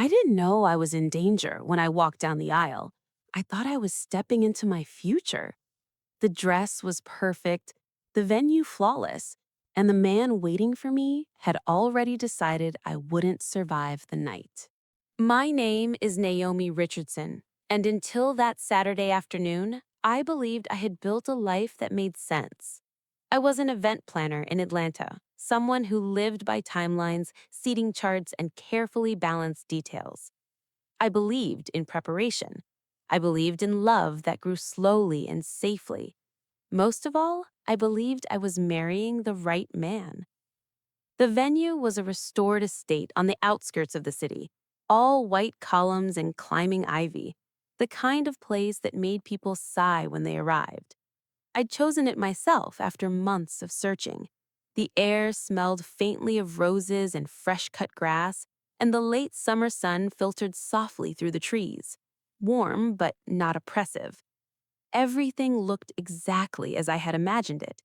I didn't know I was in danger when I walked down the aisle. I thought I was stepping into my future. The dress was perfect, the venue flawless, and the man waiting for me had already decided I wouldn't survive the night. My name is Naomi Richardson, and until that Saturday afternoon, I believed I had built a life that made sense. I was an event planner in Atlanta, someone who lived by timelines, seating charts, and carefully balanced details. I believed in preparation. I believed in love that grew slowly and safely. Most of all, I believed I was marrying the right man. The venue was a restored estate on the outskirts of the city, all white columns and climbing ivy, the kind of place that made people sigh when they arrived. I'd chosen it myself after months of searching. The air smelled faintly of roses and fresh-cut grass, and the late summer sun filtered softly through the trees, warm but not oppressive. Everything looked exactly as I had imagined it.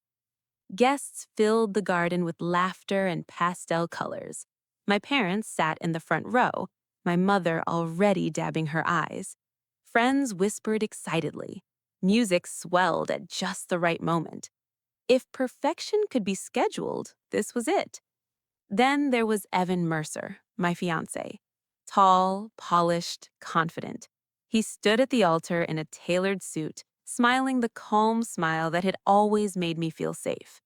Guests filled the garden with laughter and pastel colors. My parents sat in the front row, my mother already dabbing her eyes. Friends whispered excitedly. Music swelled at just the right moment. If perfection could be scheduled, this was it. Then there was Evan Mercer, my fiancé. Tall, polished, confident. He stood at the altar in a tailored suit, smiling the calm smile that had always made me feel safe.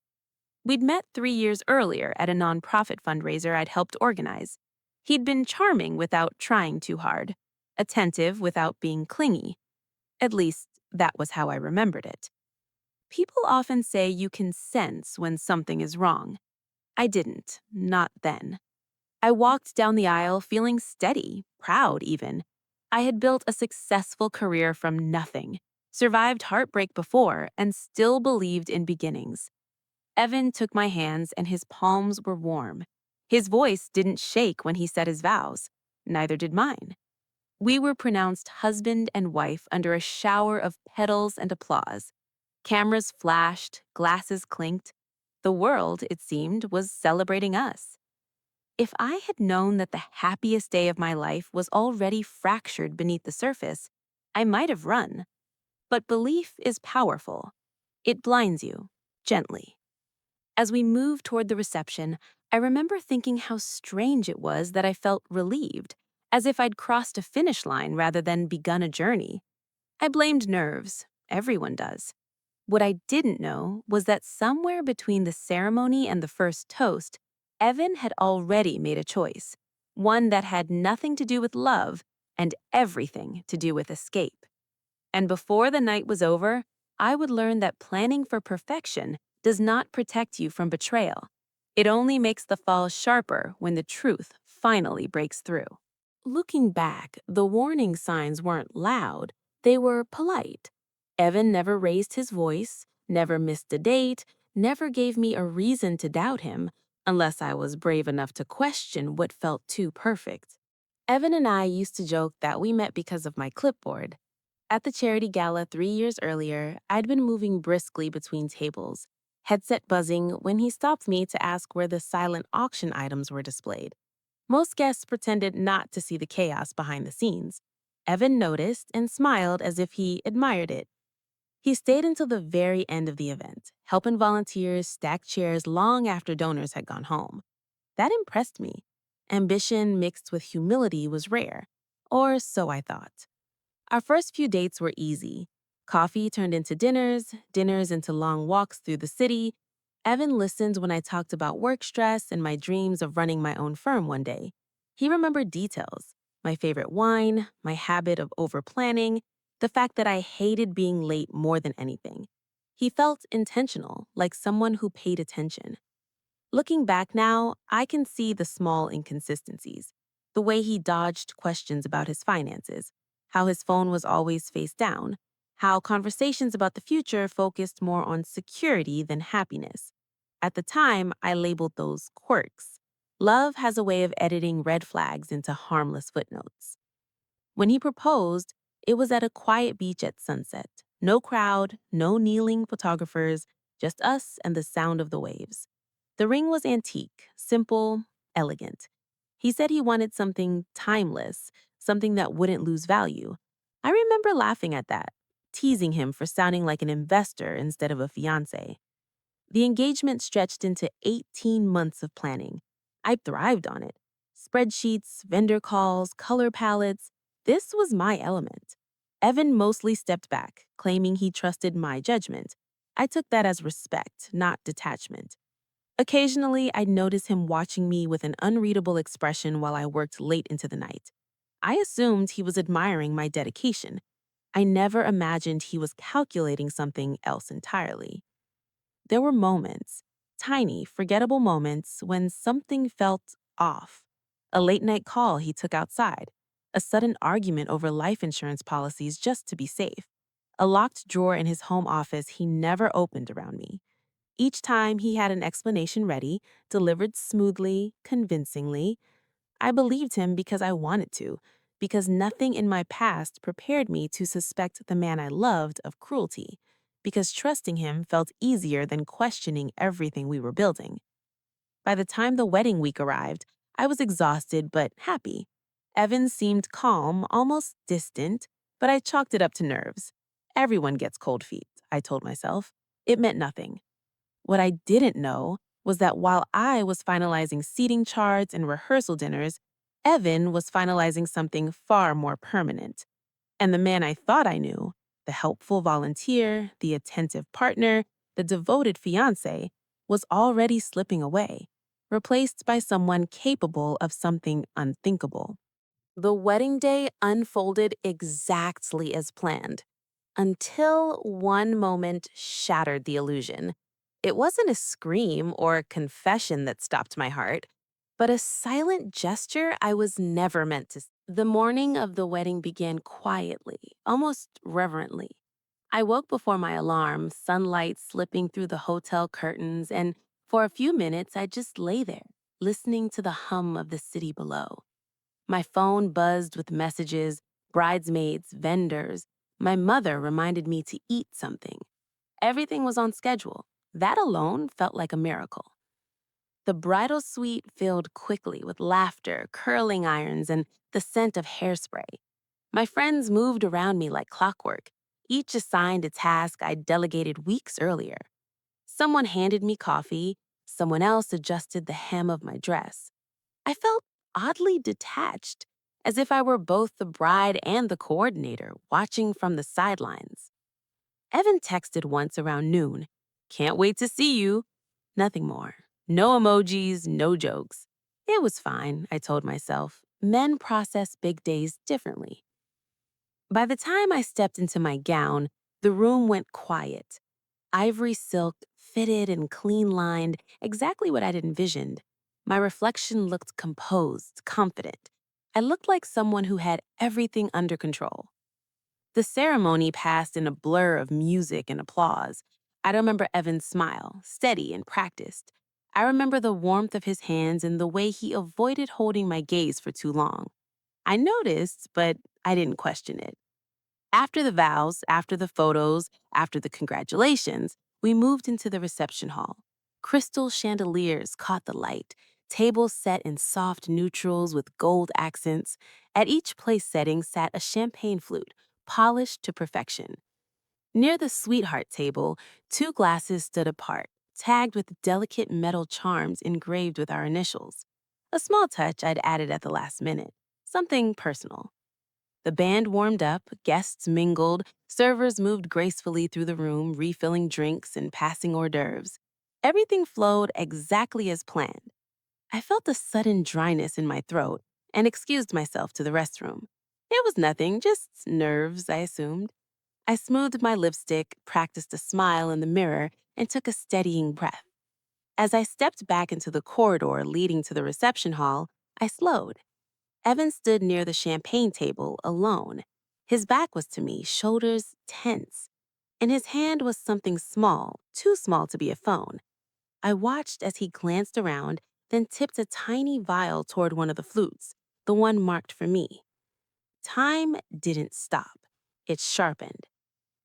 We'd met 3 years earlier at a nonprofit fundraiser I'd helped organize. He'd been charming without trying too hard, attentive without being clingy. At least, that was how I remembered it. People often say you can sense when something is wrong. I didn't, not then. I walked down the aisle feeling steady, proud even. I had built a successful career from nothing, survived heartbreak before, and still believed in beginnings. Evan took my hands and his palms were warm. His voice didn't shake when he said his vows. Neither did mine. We were pronounced husband and wife under a shower of petals and applause. Cameras flashed, glasses clinked. The world, it seemed, was celebrating us. If I had known that the happiest day of my life was already fractured beneath the surface, I might have run. But belief is powerful. It blinds you, gently. As we moved toward the reception, I remember thinking how strange it was that I felt relieved, as if I'd crossed a finish line rather than begun a journey. I blamed nerves. Everyone does. What I didn't know was that somewhere between the ceremony and the first toast, Evan had already made a choice, one that had nothing to do with love and everything to do with escape. And before the night was over, I would learn that planning for perfection does not protect you from betrayal. It only makes the fall sharper when the truth finally breaks through. Looking back, the warning signs weren't loud, they were polite. Evan never raised his voice, never missed a date, never gave me a reason to doubt him, unless I was brave enough to question what felt too perfect. Evan and I used to joke that we met because of my clipboard. At the charity gala 3 years earlier, I'd been moving briskly between tables, headset buzzing when he stopped me to ask where the silent auction items were displayed. Most guests pretended not to see the chaos behind the scenes. Evan noticed and smiled as if he admired it. He stayed until the very end of the event, helping volunteers stack chairs long after donors had gone home. That impressed me. Ambition mixed with humility was rare, or so I thought. Our first few dates were easy. Coffee turned into dinners, dinners into long walks through the city. Evan listened when I talked about work stress and my dreams of running my own firm one day. He remembered details, my favorite wine, my habit of over-planning, the fact that I hated being late more than anything. He felt intentional, like someone who paid attention. Looking back now, I can see the small inconsistencies. The way he dodged questions about his finances, how his phone was always face down, how conversations about the future focused more on security than happiness. At the time, I labeled those quirks. Love has a way of editing red flags into harmless footnotes. When he proposed, it was at a quiet beach at sunset. No crowd, no kneeling photographers, just us and the sound of the waves. The ring was antique, simple, elegant. He said he wanted something timeless, something that wouldn't lose value. I remember laughing at that, teasing him for sounding like an investor instead of a fiance. The engagement stretched into 18 months of planning. I thrived on it. Spreadsheets, vendor calls, color palettes. This was my element. Evan mostly stepped back, claiming he trusted my judgment. I took that as respect, not detachment. Occasionally, I'd notice him watching me with an unreadable expression while I worked late into the night. I assumed he was admiring my dedication. I never imagined he was calculating something else entirely. There were moments, tiny, forgettable moments, when something felt off. A late night call he took outside, a sudden argument over life insurance policies just to be safe, a locked drawer in his home office he never opened around me. Each time he had an explanation ready, delivered smoothly, convincingly. I believed him because I wanted to, because nothing in my past prepared me to suspect the man I loved of cruelty, because trusting him felt easier than questioning everything we were building. By the time the wedding week arrived, I was exhausted but happy. Evan seemed calm, almost distant, but I chalked it up to nerves. Everyone gets cold feet, I told myself. It meant nothing. What I didn't know was that while I was finalizing seating charts and rehearsal dinners, Evan was finalizing something far more permanent. And the man I thought I knew, the helpful volunteer, the attentive partner, the devoted fiance, was already slipping away, replaced by someone capable of something unthinkable. The wedding day unfolded exactly as planned, until one moment shattered the illusion. It wasn't a scream or a confession that stopped my heart, but a silent gesture I was never meant to. The morning of the wedding began quietly, almost reverently. I woke before my alarm, sunlight slipping through the hotel curtains, and for a few minutes I just lay there, listening to the hum of the city below. My phone buzzed with messages, bridesmaids, vendors. My mother reminded me to eat something. Everything was on schedule. That alone felt like a miracle. The bridal suite filled quickly with laughter, curling irons, and the scent of hairspray. My friends moved around me like clockwork, each assigned a task I'd delegated weeks earlier. Someone handed me coffee, someone else adjusted the hem of my dress. I felt oddly detached, as if I were both the bride and the coordinator, watching from the sidelines. Evan texted once around noon. Can't wait to see you. Nothing more. No emojis, no jokes. It was fine, I told myself. Men process big days differently. By the time I stepped into my gown, the room went quiet. Ivory silk, fitted and clean lined, exactly what I'd envisioned. My reflection looked composed, confident. I looked like someone who had everything under control. The ceremony passed in a blur of music and applause. I remember Evan's smile, steady and practiced. I remember the warmth of his hands and the way he avoided holding my gaze for too long. I noticed, but I didn't question it. After the vows, after the photos, after the congratulations, we moved into the reception hall. Crystal chandeliers caught the light, tables set in soft neutrals with gold accents. At each place setting sat a champagne flute, polished to perfection. Near the sweetheart table, two glasses stood apart, tagged with delicate metal charms engraved with our initials. A small touch I'd added at the last minute, something personal. The band warmed up, guests mingled, servers moved gracefully through the room, refilling drinks and passing hors d'oeuvres. Everything flowed exactly as planned. I felt a sudden dryness in my throat and excused myself to the restroom. It was nothing, just nerves, I assumed. I smoothed my lipstick, practiced a smile in the mirror, and took a steadying breath. As I stepped back into the corridor leading to the reception hall, I slowed. Evan stood near the champagne table, alone. His back was to me, shoulders tense. In his hand was something small, too small to be a phone. I watched as he glanced around, then tipped a tiny vial toward one of the flutes, the one marked for me. Time didn't stop. It sharpened.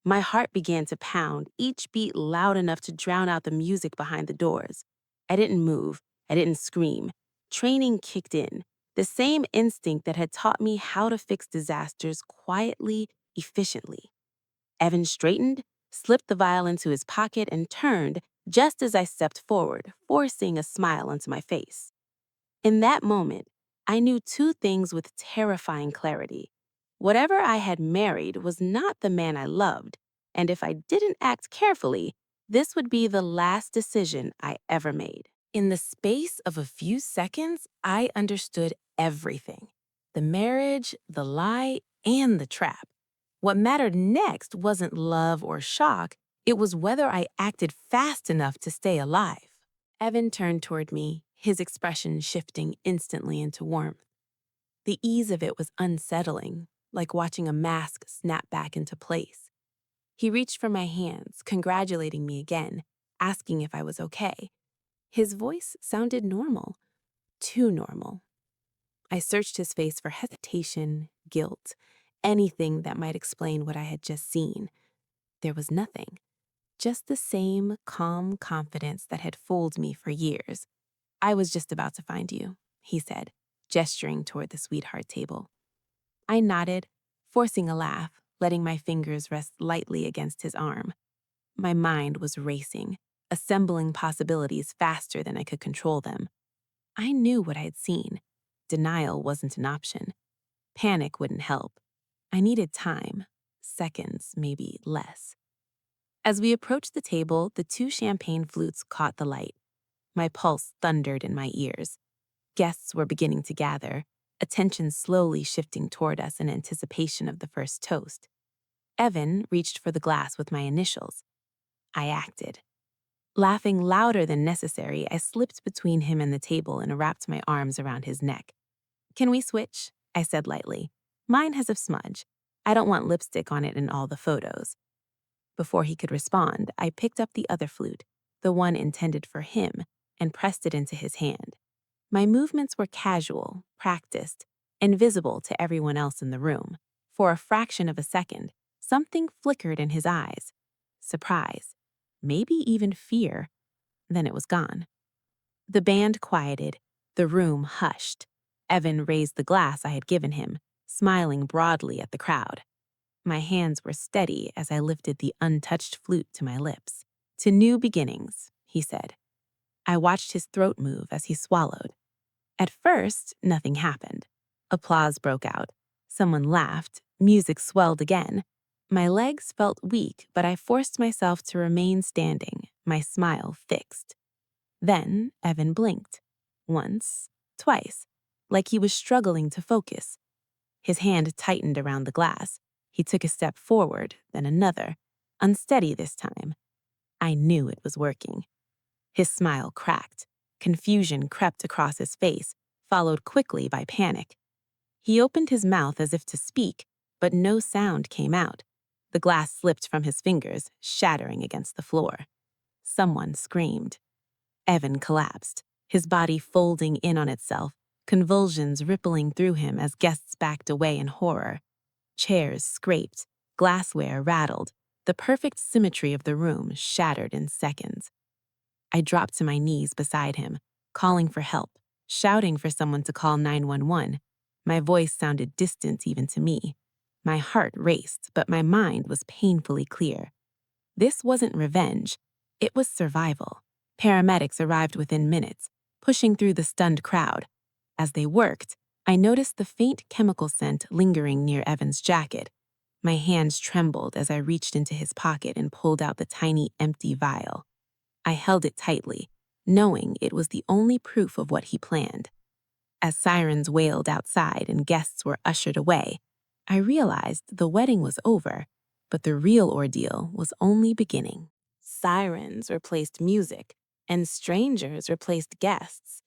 My heart began to pound, each beat loud enough to drown out the music behind the doors. I didn't move. I didn't scream. Training kicked in. the same instinct that had taught me how to fix disasters quietly, efficiently. Evan straightened, slipped the vial into his pocket, and turned just as I stepped forward, forcing a smile onto my face. In that moment, I knew two things with terrifying clarity. Whatever I had married was not the man I loved, and if I didn't act carefully, this would be the last decision I ever made. In the space of a few seconds, I understood everything: the marriage, the lie, and the trap. What mattered next wasn't love or shock, it was whether I acted fast enough to stay alive. Evan turned toward me, his expression shifting instantly into warmth. The ease of it was unsettling, like watching a mask snap back into place. He reached for my hands, congratulating me again, asking if I was okay. His voice sounded normal, too normal. I searched his face for hesitation, guilt, anything that might explain what I had just seen. There was nothing, just the same calm confidence that had fooled me for years. "I was just about to find you," he said, gesturing toward the sweetheart table. I nodded, forcing a laugh, letting my fingers rest lightly against his arm. My mind was racing, assembling possibilities faster than I could control them. I knew what I had seen. Denial wasn't an option. Panic wouldn't help. I needed time, seconds, maybe less. As we approached the table, the two champagne flutes caught the light. My pulse thundered in my ears. Guests were beginning to gather, attention slowly shifting toward us in anticipation of the first toast. Evan reached for the glass with my initials. I acted. Laughing louder than necessary, I slipped between him and the table and wrapped my arms around his neck. "Can we switch?" I said lightly. "Mine has a smudge. I don't want lipstick on it in all the photos." Before he could respond, I picked up the other flute, the one intended for him, and pressed it into his hand. My movements were casual, practiced, invisible to everyone else in the room. For a fraction of a second, something flickered in his eyes. Surprise, maybe even fear. Then it was gone. The band quieted, the room hushed. Evan raised the glass I had given him, smiling broadly at the crowd. My hands were steady as I lifted the untouched flute to my lips. "To new beginnings," he said. I watched his throat move as he swallowed. At first, nothing happened. Applause broke out. Someone laughed. Music swelled again. My legs felt weak, but I forced myself to remain standing, my smile fixed. Then Evan blinked. Once, twice, like he was struggling to focus. His hand tightened around the glass. He took a step forward, then another, unsteady this time. I knew it was working. His smile cracked. Confusion crept across his face, followed quickly by panic. He opened his mouth as if to speak, but no sound came out. The glass slipped from his fingers, shattering against the floor. Someone screamed. Evan collapsed, his body folding in on itself, convulsions rippling through him as guests backed away in horror. Chairs scraped, glassware rattled, the perfect symmetry of the room shattered in seconds. I dropped to my knees beside him, calling for help, shouting for someone to call 911. My voice sounded distant even to me. My heart raced, but my mind was painfully clear. This wasn't revenge. It was survival. Paramedics arrived within minutes, pushing through the stunned crowd. As they worked, I noticed the faint chemical scent lingering near Evan's jacket. My hands trembled as I reached into his pocket and pulled out the tiny empty vial. I held it tightly, knowing it was the only proof of what he planned. As sirens wailed outside and guests were ushered away, I realized the wedding was over, but the real ordeal was only beginning. Sirens replaced music, and strangers replaced guests.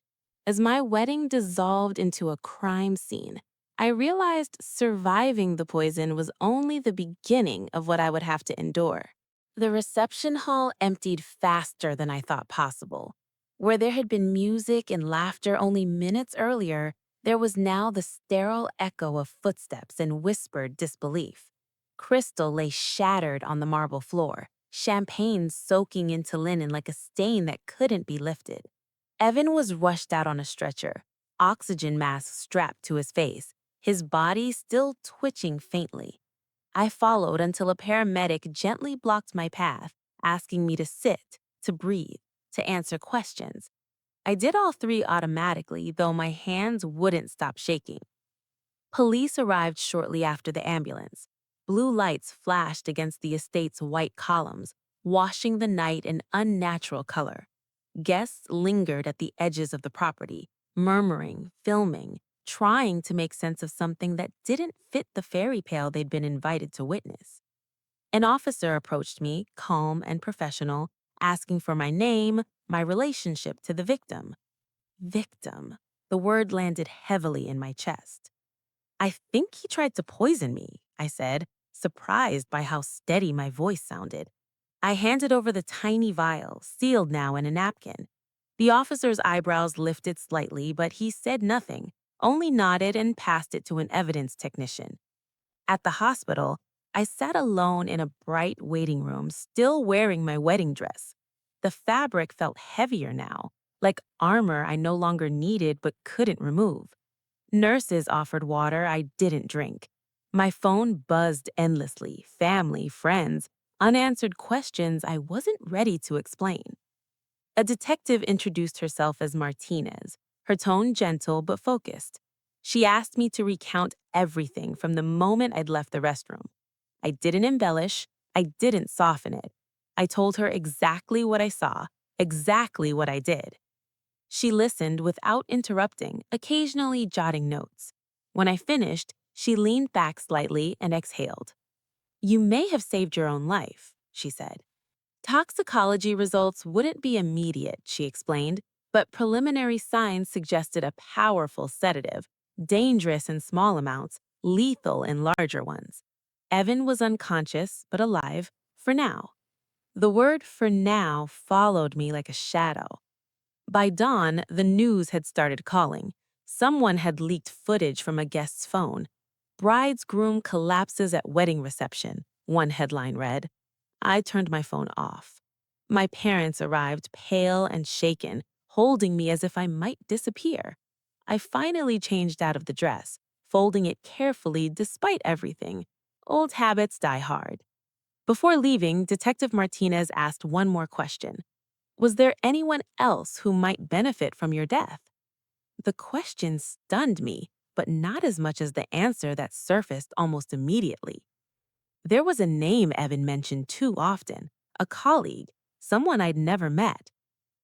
As my wedding dissolved into a crime scene, I realized surviving the poison was only the beginning of what I would have to endure. The reception hall emptied faster than I thought possible. Where there had been music and laughter only minutes earlier, there was now the sterile echo of footsteps and whispered disbelief. Crystal lay shattered on the marble floor, champagne soaking into linen like a stain that couldn't be lifted. Evan was rushed out on a stretcher, oxygen mask strapped to his face, his body still twitching faintly. I followed until a paramedic gently blocked my path, asking me to sit, to breathe, to answer questions. I did all three automatically, though my hands wouldn't stop shaking. Police arrived shortly after the ambulance. Blue lights flashed against the estate's white columns, washing the night in unnatural color. Guests lingered at the edges of the property, murmuring, filming, trying to make sense of something that didn't fit the fairy tale they'd been invited to witness. An officer approached me, calm and professional, asking for my name, my relationship to the victim. Victim. The word landed heavily in my chest. I think he tried to poison me, I said, surprised by how steady my voice sounded. I handed over the tiny vial, sealed now in a napkin. The officer's eyebrows lifted slightly, but he said nothing, only nodded and passed it to an evidence technician. At the hospital, I sat alone in a bright waiting room, still wearing my wedding dress. The fabric felt heavier now, like armor I no longer needed but couldn't remove. Nurses offered water I didn't drink. My phone buzzed endlessly, family, friends, unanswered questions I wasn't ready to explain. A detective introduced herself as Martinez, her tone gentle but focused. She asked me to recount everything from the moment I'd left the restroom. I didn't embellish, I didn't soften it. I told her exactly what I saw, exactly what I did. She listened without interrupting, occasionally jotting notes. When I finished, she leaned back slightly and exhaled. "You may have saved your own life," she said. Toxicology results wouldn't be immediate, she explained, but preliminary signs suggested a powerful sedative, dangerous in small amounts, lethal in larger ones. Evan was unconscious, but alive, for now. The word "for now" followed me like a shadow. By dawn, the news had started calling. Someone had leaked footage from a guest's phone. "Bride's groom collapses at wedding reception," one headline read. I turned my phone off. My parents arrived, pale and shaken, holding me as if I might disappear. I finally changed out of the dress, folding it carefully despite everything. Old habits die hard. Before leaving, Detective Martinez asked one more question. "Was there anyone else who might benefit from your death?" The question stunned me, but not as much as the answer that surfaced almost immediately. There was a name Evan mentioned too often, a colleague, someone I'd never met.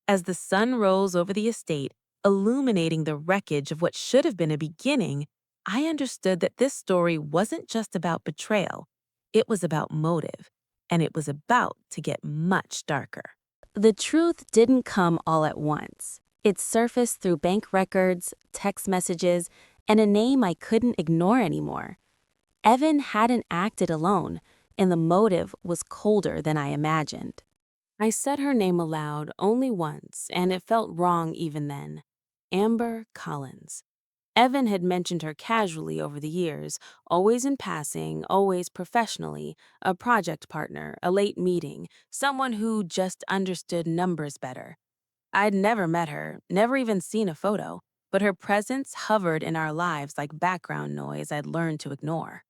As the sun rose over the estate, illuminating the wreckage of what should have been a beginning, I understood that this story wasn't just about betrayal. It was about motive, and it was about to get much darker. The truth didn't come all at once. It surfaced through bank records, text messages, and a name I couldn't ignore anymore. Evan hadn't acted alone, and the motive was colder than I imagined. I said her name aloud only once, and it felt wrong even then. Amber Collins. Evan had mentioned her casually over the years, always in passing, always professionally, a project partner, a late meeting, someone who just understood numbers better. I'd never met her, never even seen a photo, but her presence hovered in our lives like background noise I'd learned to ignore.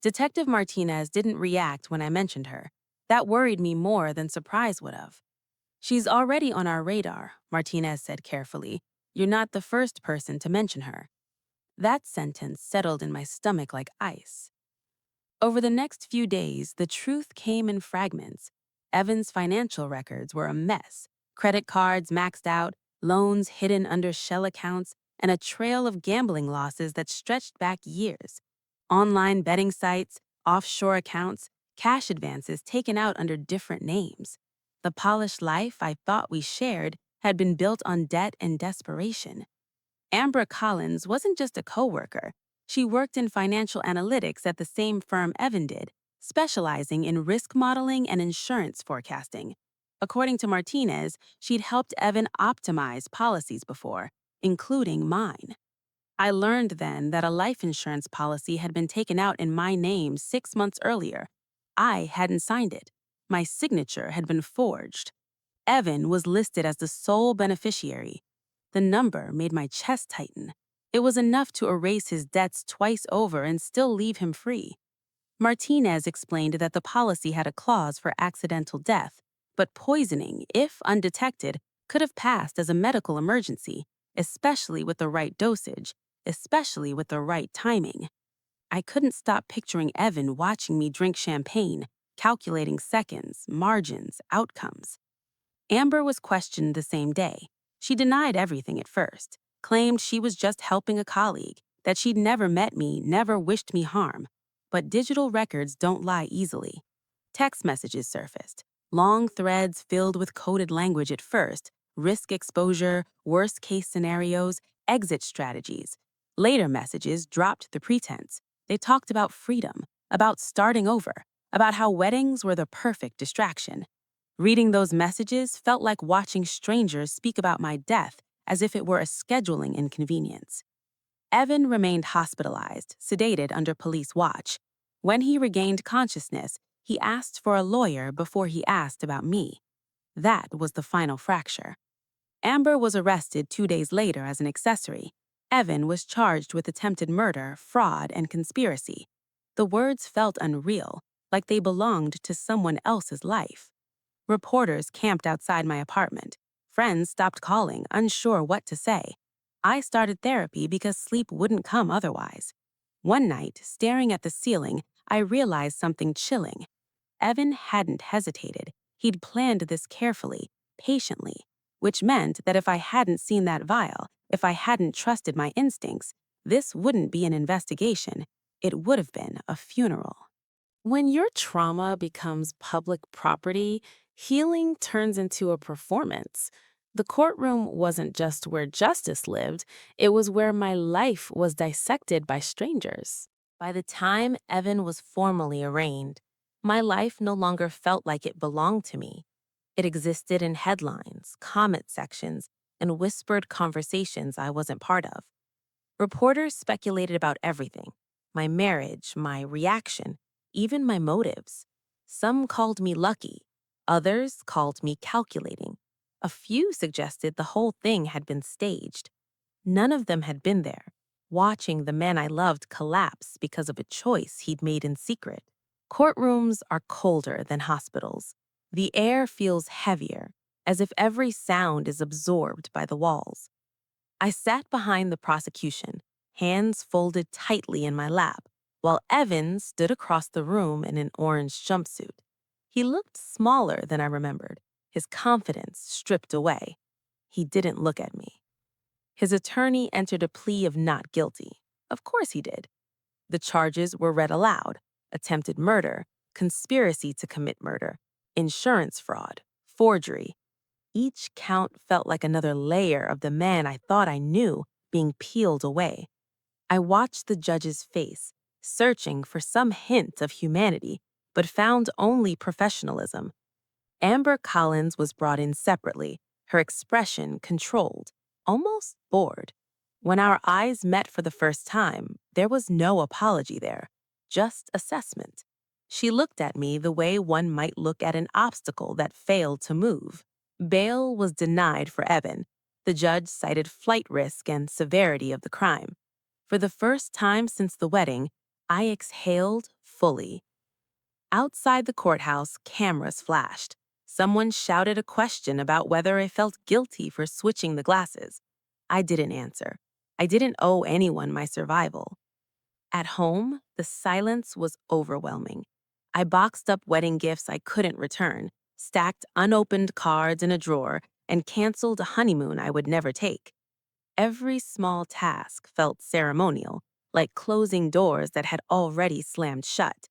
Detective Martinez didn't react when I mentioned her. That worried me more than surprise would have. "She's already on our radar," Martinez said carefully. "You're not the first person to mention her." That sentence settled in my stomach like ice. Over the next few days, the truth came in fragments. Evan's financial records were a mess. Credit cards maxed out, loans hidden under shell accounts, and a trail of gambling losses that stretched back years. Online betting sites, offshore accounts, cash advances taken out under different names. The polished life I thought we shared had been built on debt and desperation. Amber Collins wasn't just a coworker. She worked in financial analytics at the same firm Evan did, specializing in risk modeling and insurance forecasting. According to Martinez, she'd helped Evan optimize policies before, including mine. I learned then that a life insurance policy had been taken out in my name 6 months earlier. I hadn't signed it. My signature had been forged. Evan was listed as the sole beneficiary. The number made my chest tighten. It was enough to erase his debts twice over and still leave him free. Martinez explained that the policy had a clause for accidental death, but poisoning, if undetected, could have passed as a medical emergency, especially with the right dosage, especially with the right timing. I couldn't stop picturing Evan watching me drink champagne, calculating seconds, margins, outcomes. Amber was questioned the same day. She denied everything at first, claimed she was just helping a colleague, that she'd never met me, never wished me harm. But digital records don't lie easily. Text messages surfaced, long threads filled with coded language at first, risk exposure, worst case scenarios, exit strategies. Later messages dropped the pretense. They talked about freedom, about starting over, about how weddings were the perfect distraction. Reading those messages felt like watching strangers speak about my death as if it were a scheduling inconvenience. Evan remained hospitalized, sedated under police watch. When he regained consciousness, he asked for a lawyer before he asked about me. That was the final fracture. Amber was arrested 2 days later as an accessory. Evan was charged with attempted murder, fraud, and conspiracy. The words felt unreal, like they belonged to someone else's life. Reporters camped outside my apartment. Friends stopped calling, unsure what to say. I started therapy because sleep wouldn't come otherwise. One night, staring at the ceiling, I realized something chilling. Evan hadn't hesitated. He'd planned this carefully, patiently, which meant that if I hadn't seen that vial, if I hadn't trusted my instincts, this wouldn't be an investigation. It would have been a funeral. When your trauma becomes public property, healing turns into a performance. The courtroom wasn't just where justice lived, it was where my life was dissected by strangers. By the time Evan was formally arraigned, my life no longer felt like it belonged to me. It existed in headlines, comment sections, and whispered conversations I wasn't part of. Reporters speculated about everything: my marriage, my reaction, even my motives. Some called me lucky, others called me calculating. A few suggested the whole thing had been staged. None of them had been there, watching the man I loved collapse because of a choice he'd made in secret. Courtrooms are colder than hospitals. The air feels heavier, as if every sound is absorbed by the walls. I sat behind the prosecution, hands folded tightly in my lap, while Evan stood across the room in an orange jumpsuit. He looked smaller than I remembered, his confidence stripped away. He didn't look at me. His attorney entered a plea of not guilty. Of course he did. The charges were read aloud: attempted murder, conspiracy to commit murder, insurance fraud, forgery. Each count felt like another layer of the man I thought I knew being peeled away. I watched the judge's face, searching for some hint of humanity, but found only professionalism. Amber Collins was brought in separately, her expression controlled, almost bored. When our eyes met for the first time, there was no apology there, just assessment. She looked at me the way one might look at an obstacle that failed to move. Bail was denied for Evan. The judge cited flight risk and severity of the crime. For the first time since the wedding, I exhaled fully. Outside the courthouse, cameras flashed. Someone shouted a question about whether I felt guilty for switching the glasses. I didn't answer. I didn't owe anyone my survival. At home, the silence was overwhelming. I boxed up wedding gifts I couldn't return, stacked unopened cards in a drawer, and canceled a honeymoon I would never take. Every small task felt ceremonial, like closing doors that had already slammed shut.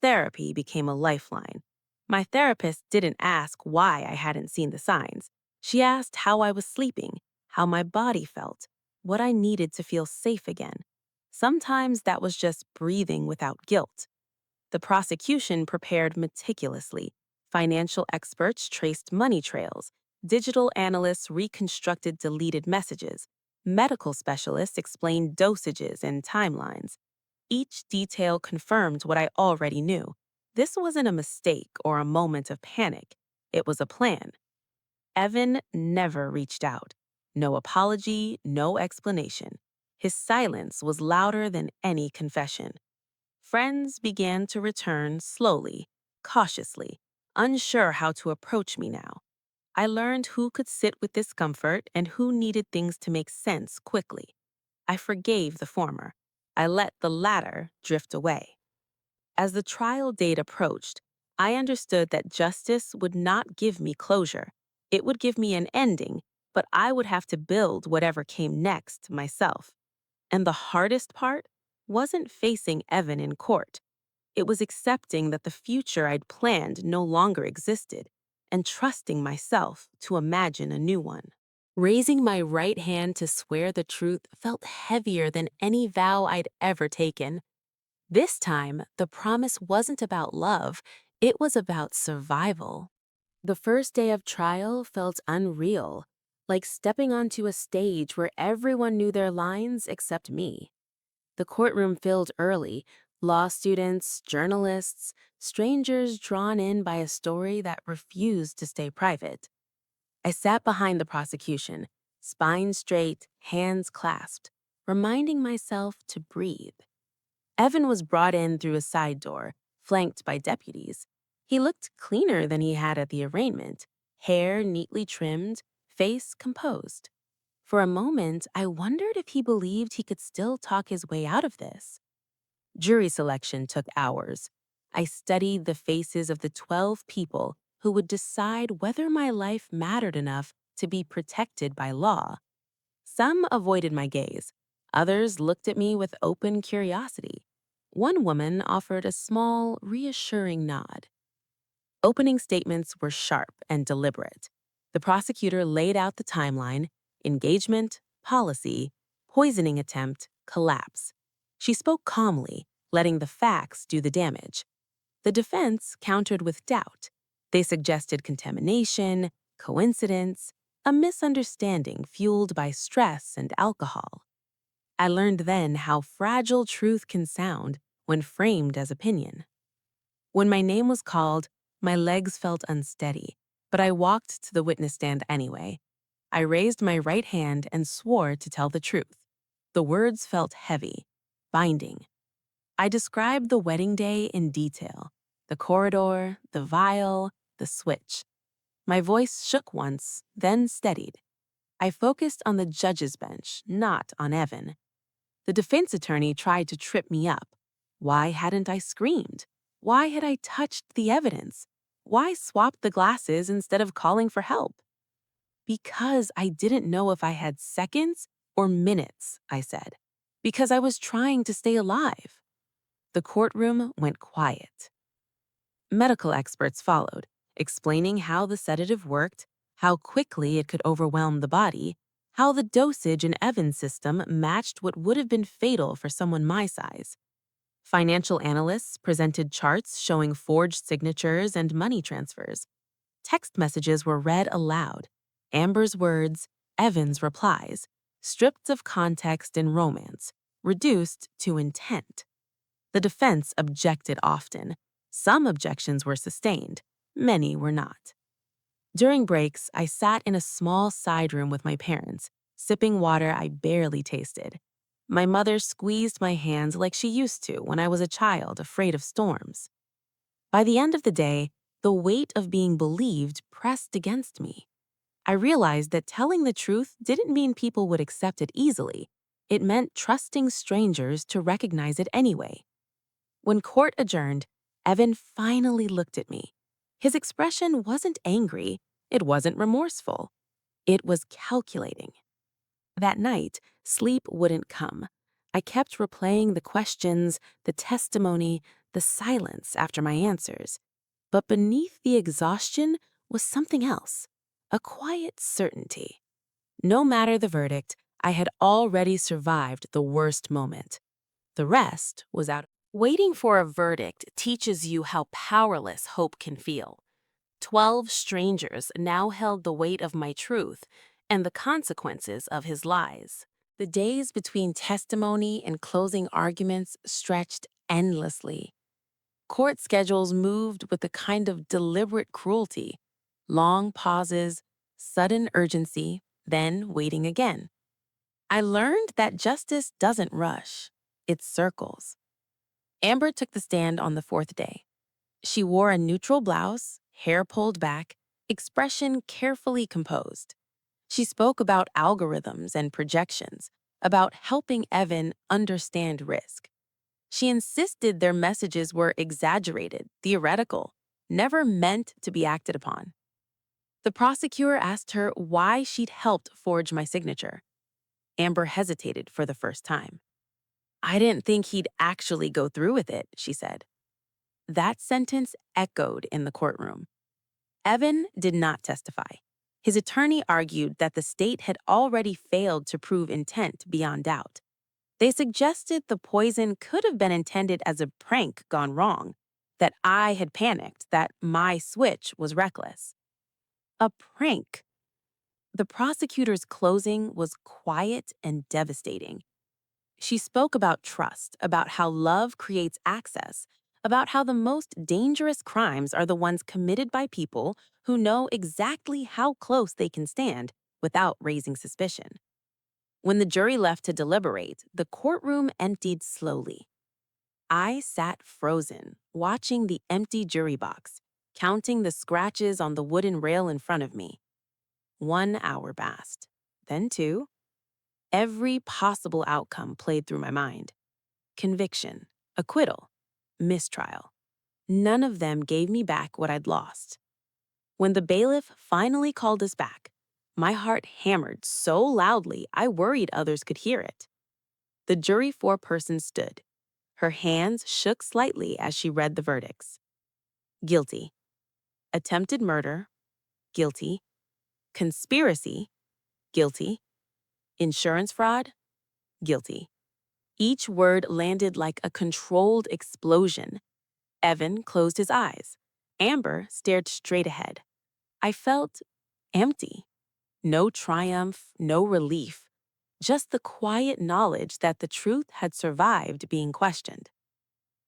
Therapy became a lifeline. My therapist didn't ask why I hadn't seen the signs. She asked how I was sleeping, how my body felt, what I needed to feel safe again. Sometimes that was just breathing without guilt. The prosecution prepared meticulously. Financial experts traced money trails. Digital analysts reconstructed deleted messages. Medical specialists explained dosages and timelines. Each detail confirmed what I already knew. This wasn't a mistake or a moment of panic. It was a plan. Evan never reached out, No apology, no explanation. His silence was louder than any confession. Friends began to return slowly, cautiously, unsure how to approach me now. I learned who could sit with discomfort and who needed things to make sense quickly. I forgave the former. I let the latter drift away. As the trial date approached, I understood that justice would not give me closure. It would give me an ending, but I would have to build whatever came next myself. And the hardest part wasn't facing Evan in court. It was accepting that the future I'd planned no longer existed and trusting myself to imagine a new one. Raising my right hand to swear the truth felt heavier than any vow I'd ever taken. This time, the promise wasn't about love, it was about survival. The first day of trial felt unreal, like stepping onto a stage where everyone knew their lines except me. The courtroom filled early, law students, journalists, strangers drawn in by a story that refused to stay private. I sat behind the prosecution, spine straight, hands clasped, reminding myself to breathe. Evan was brought in through a side door, flanked by deputies. He looked cleaner than he had at the arraignment, hair neatly trimmed, face composed. For a moment, I wondered if he believed he could still talk his way out of this. Jury selection took hours. I studied the faces of the 12 people who would decide whether my life mattered enough to be protected by law. Some avoided my gaze. Others looked at me with open curiosity. One woman offered a small, reassuring nod. Opening statements were sharp and deliberate. The prosecutor laid out the timeline: engagement, policy, poisoning attempt, collapse. She spoke calmly, letting the facts do the damage. The defense countered with doubt. They suggested contamination, coincidence, a misunderstanding fueled by stress and alcohol. I learned then how fragile truth can sound when framed as opinion. When my name was called, my legs felt unsteady, but I walked to the witness stand anyway. I raised my right hand and swore to tell the truth. The words felt heavy, binding. I described the wedding day in detail: the corridor, the vial, the switch. My voice shook once, then steadied. I focused on the judge's bench, not on Evan. The defense attorney tried to trip me up. Why hadn't I screamed? Why had I touched the evidence? Why swap the glasses instead of calling for help? Because I didn't know if I had seconds or minutes, I said. Because I was trying to stay alive. The courtroom went quiet. Medical experts followed, explaining how the sedative worked, how quickly it could overwhelm the body, how the dosage in Evan's system matched what would have been fatal for someone my size. Financial analysts presented charts showing forged signatures and money transfers. Text messages were read aloud. Amber's words, Evan's replies, stripped of context and romance, reduced to intent. The defense objected often. Some objections were sustained, many were not. During breaks, I sat in a small side room with my parents, sipping water I barely tasted. My mother squeezed my hands like she used to when I was a child afraid of storms. By the end of the day, the weight of being believed pressed against me. I realized that telling the truth didn't mean people would accept it easily. It meant trusting strangers to recognize it anyway. When court adjourned, Evan finally looked at me. His expression wasn't angry, it wasn't remorseful. It was calculating. That night, sleep wouldn't come. I kept replaying the questions, the testimony, the silence after my answers. But beneath the exhaustion was something else, a quiet certainty. No matter the verdict, I had already survived the worst moment. The rest was out. Waiting for a verdict teaches you how powerless hope can feel. 12 strangers now held the weight of my truth and the consequences of his lies. The days between testimony and closing arguments stretched endlessly. Court schedules moved with a kind of deliberate cruelty: long pauses, sudden urgency, then waiting again. I learned that justice doesn't rush, it circles. Amber took the stand on the fourth day. She wore a neutral blouse, hair pulled back, expression carefully composed. She spoke about algorithms and projections, about helping Evan understand risk. She insisted their messages were exaggerated, theoretical, never meant to be acted upon. The prosecutor asked her why she'd helped forge my signature. Amber hesitated for the first time. "I didn't think he'd actually go through with it," she said. That sentence echoed in the courtroom. Evan did not testify. His attorney argued that the state had already failed to prove intent beyond doubt. They suggested the poison could have been intended as a prank gone wrong, that I had panicked, that my switch was reckless. A prank. The prosecutor's closing was quiet and devastating. She spoke about trust, about how love creates access, about how the most dangerous crimes are the ones committed by people who know exactly how close they can stand without raising suspicion. When the jury left to deliberate, the courtroom emptied slowly. I sat frozen, watching the empty jury box, counting the scratches on the wooden rail in front of me. 1 hour passed, then two. Every possible outcome played through my mind. Conviction, acquittal, mistrial. None of them gave me back what I'd lost. When the bailiff finally called us back, my heart hammered so loudly I worried others could hear it. The jury foreperson stood. Her hands shook slightly as she read the verdicts. Guilty. Attempted murder. Guilty. Conspiracy. Guilty. Insurance fraud. Guilty. Each word landed like a controlled explosion. Evan closed his eyes. Amber stared straight ahead. I felt empty. No triumph, no relief. Just the quiet knowledge that the truth had survived being questioned.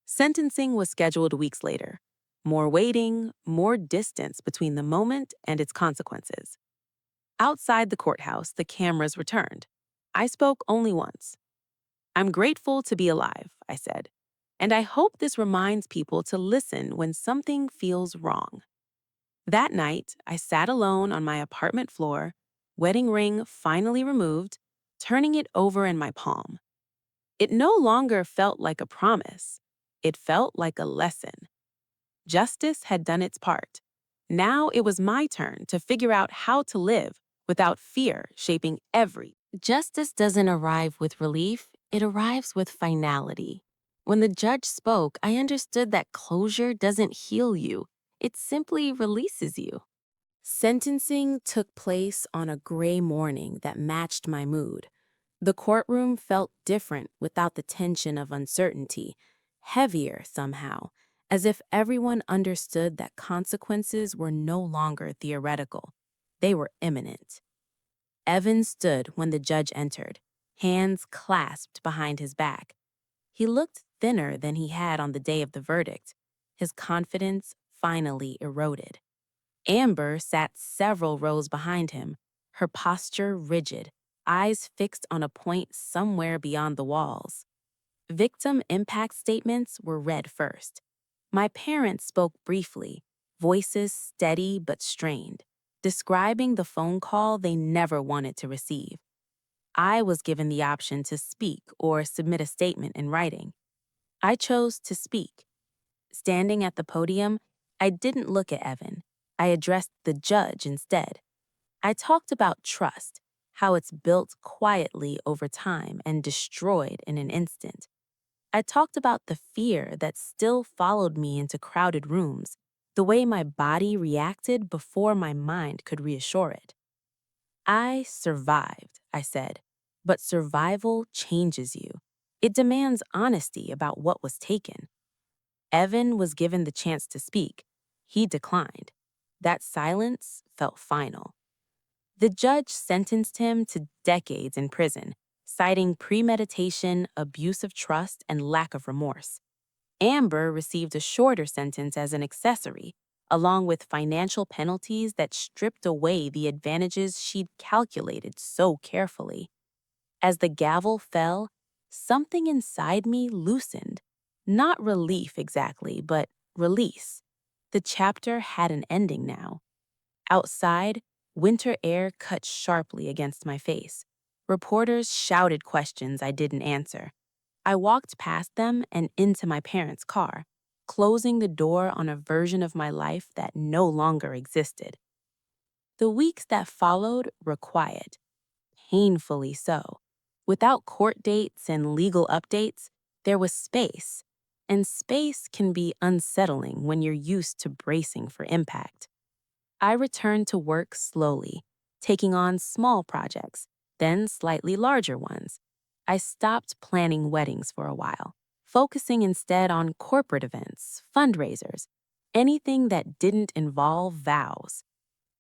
Sentencing was scheduled weeks later. More waiting, more distance between the moment and its consequences. Outside the courthouse, the cameras returned. I spoke only once. "I'm grateful to be alive," I said, "and I hope this reminds people to listen when something feels wrong." That night, I sat alone on my apartment floor, wedding ring finally removed, turning it over in my palm. It no longer felt like a promise. It felt like a lesson. Justice had done its part. Now it was my turn to figure out how to live without fear shaping every. Justice doesn't arrive with relief, it arrives with finality. When the judge spoke, I understood that closure doesn't heal you, it simply releases you. Sentencing took place on a gray morning that matched my mood. The courtroom felt different without the tension of uncertainty, heavier somehow, as if everyone understood that consequences were no longer theoretical. They were imminent. Evan stood when the judge entered, hands clasped behind his back. He looked thinner than he had on the day of the verdict. His confidence finally eroded. Amber sat several rows behind him, her posture rigid, eyes fixed on a point somewhere beyond the walls. Victim impact statements were read first. My parents spoke briefly, voices steady but strained, describing the phone call they never wanted to receive. I was given the option to speak or submit a statement in writing. I chose to speak. Standing at the podium, I didn't look at Evan. I addressed the judge instead. I talked about trust, how it's built quietly over time and destroyed in an instant. I talked about the fear that still followed me into crowded rooms, the way my body reacted before my mind could reassure it. "I survived," I said, "but survival changes you. It demands honesty about what was taken." Evan was given the chance to speak. He declined. That silence felt final. The judge sentenced him to decades in prison, citing premeditation, abuse of trust, and lack of remorse. Amber received a shorter sentence as an accessory, along with financial penalties that stripped away the advantages she'd calculated so carefully. As the gavel fell, something inside me loosened. Not relief exactly, but release. The chapter had an ending now. Outside, winter air cut sharply against my face. Reporters shouted questions I didn't answer. I walked past them and into my parents' car, closing the door on a version of my life that no longer existed. The weeks that followed were quiet, painfully so. Without court dates and legal updates, there was space. And space can be unsettling when you're used to bracing for impact. I returned to work slowly, taking on small projects, then slightly larger ones. I stopped planning weddings for a while, focusing instead on corporate events, fundraisers, anything that didn't involve vows.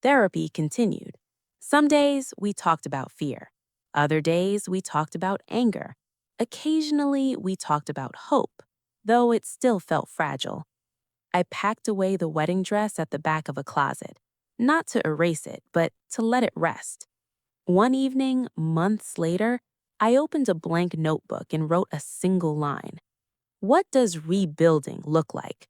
Therapy continued. Some days we talked about fear. Other days we talked about anger. Occasionally we talked about hope, though it still felt fragile. I packed away the wedding dress at the back of a closet, not to erase it, but to let it rest. One evening, months later, I opened a blank notebook and wrote a single line. What does rebuilding look like?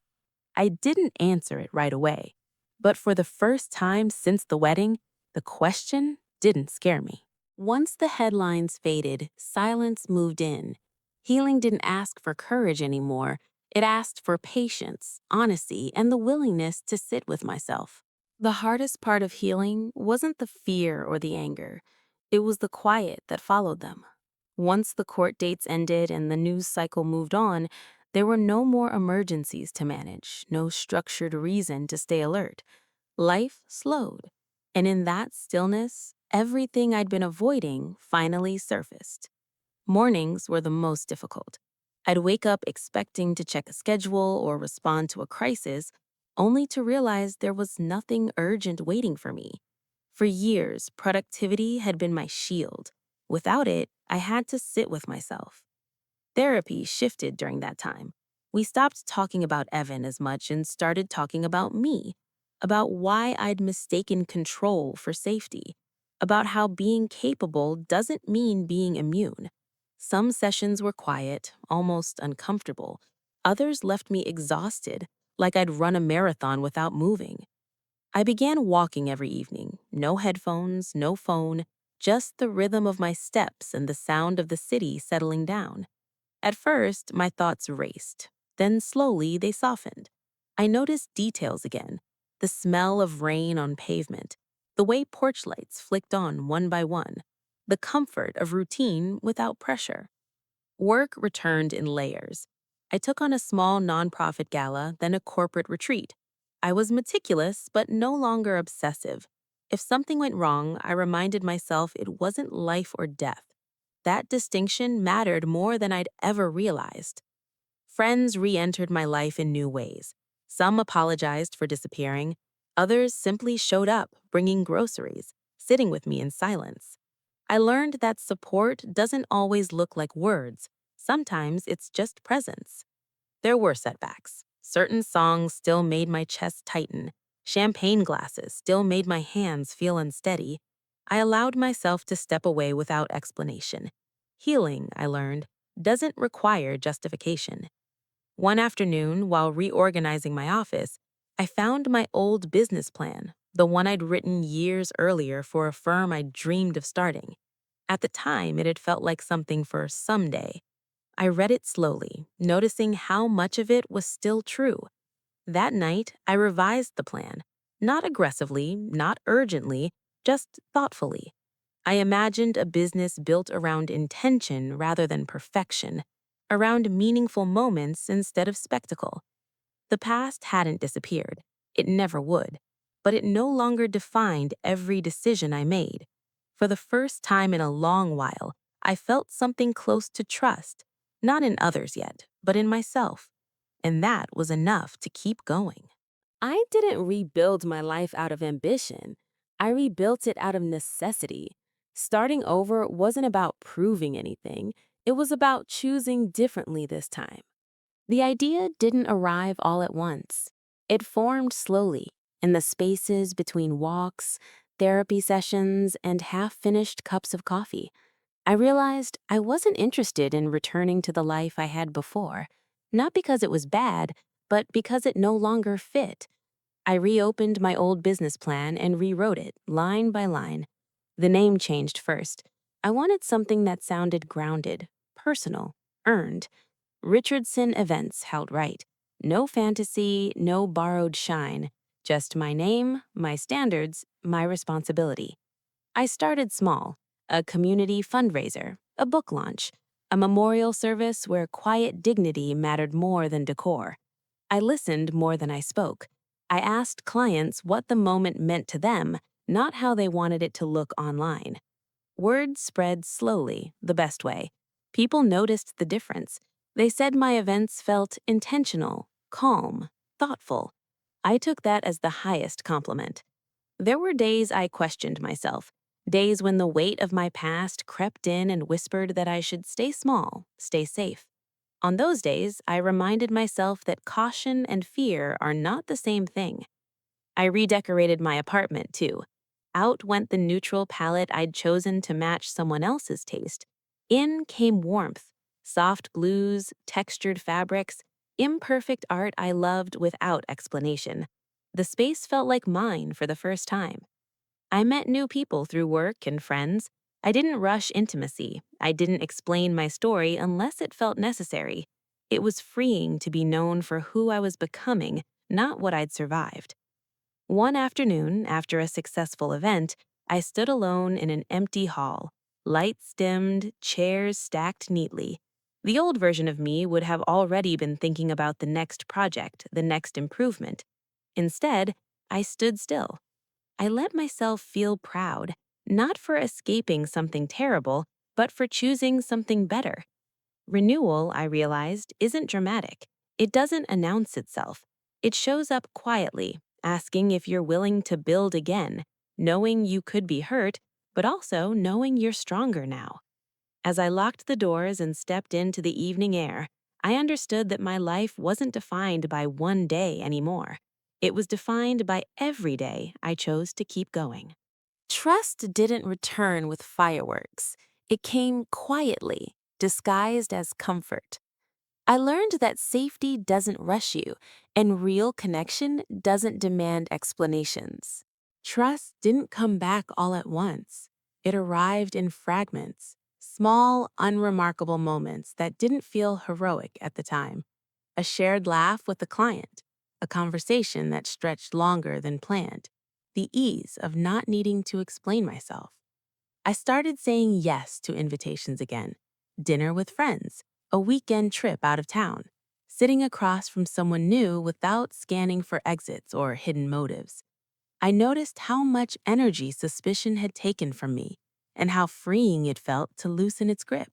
I didn't answer it right away, but for the first time since the wedding, the question didn't scare me. Once the headlines faded, silence moved in. Healing didn't ask for courage anymore. It asked for patience, honesty, and the willingness to sit with myself. The hardest part of healing wasn't the fear or the anger. It was the quiet that followed them. Once the court dates ended and the news cycle moved on, there were no more emergencies to manage, no structured reason to stay alert. Life slowed, and in that stillness, everything I'd been avoiding finally surfaced. Mornings were the most difficult. I'd wake up expecting to check a schedule or respond to a crisis, only to realize there was nothing urgent waiting for me. For years, productivity had been my shield. Without it, I had to sit with myself. Therapy shifted during that time. We stopped talking about Evan as much and started talking about me, about why I'd mistaken control for safety, about how being capable doesn't mean being immune. Some sessions were quiet, almost uncomfortable. Others left me exhausted, like I'd run a marathon without moving. I began walking every evening, no headphones, no phone, just the rhythm of my steps and the sound of the city settling down. At first, my thoughts raced. Then slowly, they softened. I noticed details again. The smell of rain on pavement, the way porch lights flicked on one by one, the comfort of routine without pressure. Work returned in layers. I took on a small nonprofit gala, then a corporate retreat. I was meticulous, but no longer obsessive. If something went wrong, I reminded myself it wasn't life or death. That distinction mattered more than I'd ever realized. Friends re entered my life in new ways. Some apologized for disappearing, others simply showed up, bringing groceries, sitting with me in silence. I learned that support doesn't always look like words. Sometimes it's just presence. There were setbacks. Certain songs still made my chest tighten. Champagne glasses still made my hands feel unsteady. I allowed myself to step away without explanation. Healing, I learned, doesn't require justification. One afternoon, while reorganizing my office, I found my old business plan, the one I'd written years earlier for a firm I'd dreamed of starting. At the time, it had felt like something for someday. I read it slowly, noticing how much of it was still true. That night, I revised the plan, not aggressively, not urgently, just thoughtfully. I imagined a business built around intention rather than perfection, around meaningful moments instead of spectacle. The past hadn't disappeared. It never would. But it no longer defined every decision I made. For the first time in a long while, I felt something close to trust, not in others yet, but in myself. And that was enough to keep going. I didn't rebuild my life out of ambition. I rebuilt it out of necessity. Starting over wasn't about proving anything. It was about choosing differently this time. The idea didn't arrive all at once. It formed slowly, in the spaces between walks, therapy sessions, and half-finished cups of coffee. I realized I wasn't interested in returning to the life I had before, not because it was bad, but because it no longer fit. I reopened my old business plan and rewrote it, line by line. The name changed first. I wanted something that sounded grounded, personal, earned. Richardson Events held right. No fantasy, no borrowed shine. Just my name, my standards, my responsibility. I started small, a community fundraiser, a book launch, a memorial service where quiet dignity mattered more than decor. I listened more than I spoke. I asked clients what the moment meant to them, not how they wanted it to look online. Word spread slowly, the best way. People noticed the difference. They said my events felt intentional, calm, thoughtful. I took that as the highest compliment. There were days I questioned myself, days when the weight of my past crept in and whispered that I should stay small, stay safe. On those days, I reminded myself that caution and fear are not the same thing. I redecorated my apartment, too. Out went the neutral palette I'd chosen to match someone else's taste. In came warmth, soft blues, textured fabrics, imperfect art I loved without explanation. The space felt like mine for the first time. I met new people through work and friends. I didn't rush intimacy. I didn't explain my story unless it felt necessary. It was freeing to be known for who I was becoming, not what I'd survived. One afternoon, after a successful event, I stood alone in an empty hall. Lights dimmed, chairs stacked neatly. The old version of me would have already been thinking about the next project, the next improvement. Instead, I stood still. I let myself feel proud, not for escaping something terrible, but for choosing something better. Renewal, I realized, isn't dramatic. It doesn't announce itself. It shows up quietly, asking if you're willing to build again, knowing you could be hurt, but also knowing you're stronger now. As I locked the doors and stepped into the evening air, I understood that my life wasn't defined by one day anymore. It was defined by every day I chose to keep going. Trust didn't return with fireworks. It came quietly, disguised as comfort. I learned that safety doesn't rush you, and real connection doesn't demand explanations. Trust didn't come back all at once. It arrived in fragments, small, unremarkable moments that didn't feel heroic at the time. A shared laugh with a client, a conversation that stretched longer than planned, the ease of not needing to explain myself. I started saying yes to invitations again. Dinner with friends, a weekend trip out of town, sitting across from someone new without scanning for exits or hidden motives. I noticed how much energy suspicion had taken from me and how freeing it felt to loosen its grip.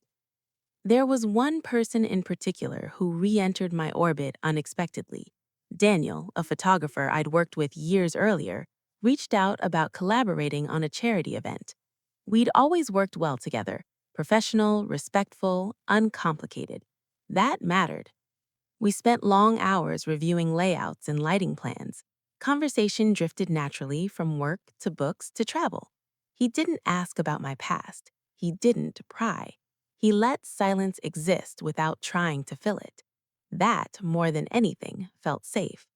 There was one person in particular who re-entered my orbit unexpectedly. Daniel, a photographer I'd worked with years earlier, reached out about collaborating on a charity event. We'd always worked well together, professional, respectful, uncomplicated. That mattered. We spent long hours reviewing layouts and lighting plans. Conversation drifted naturally from work to books to travel. He didn't ask about my past. He didn't pry. He let silence exist without trying to fill it. That, more than anything, felt safe.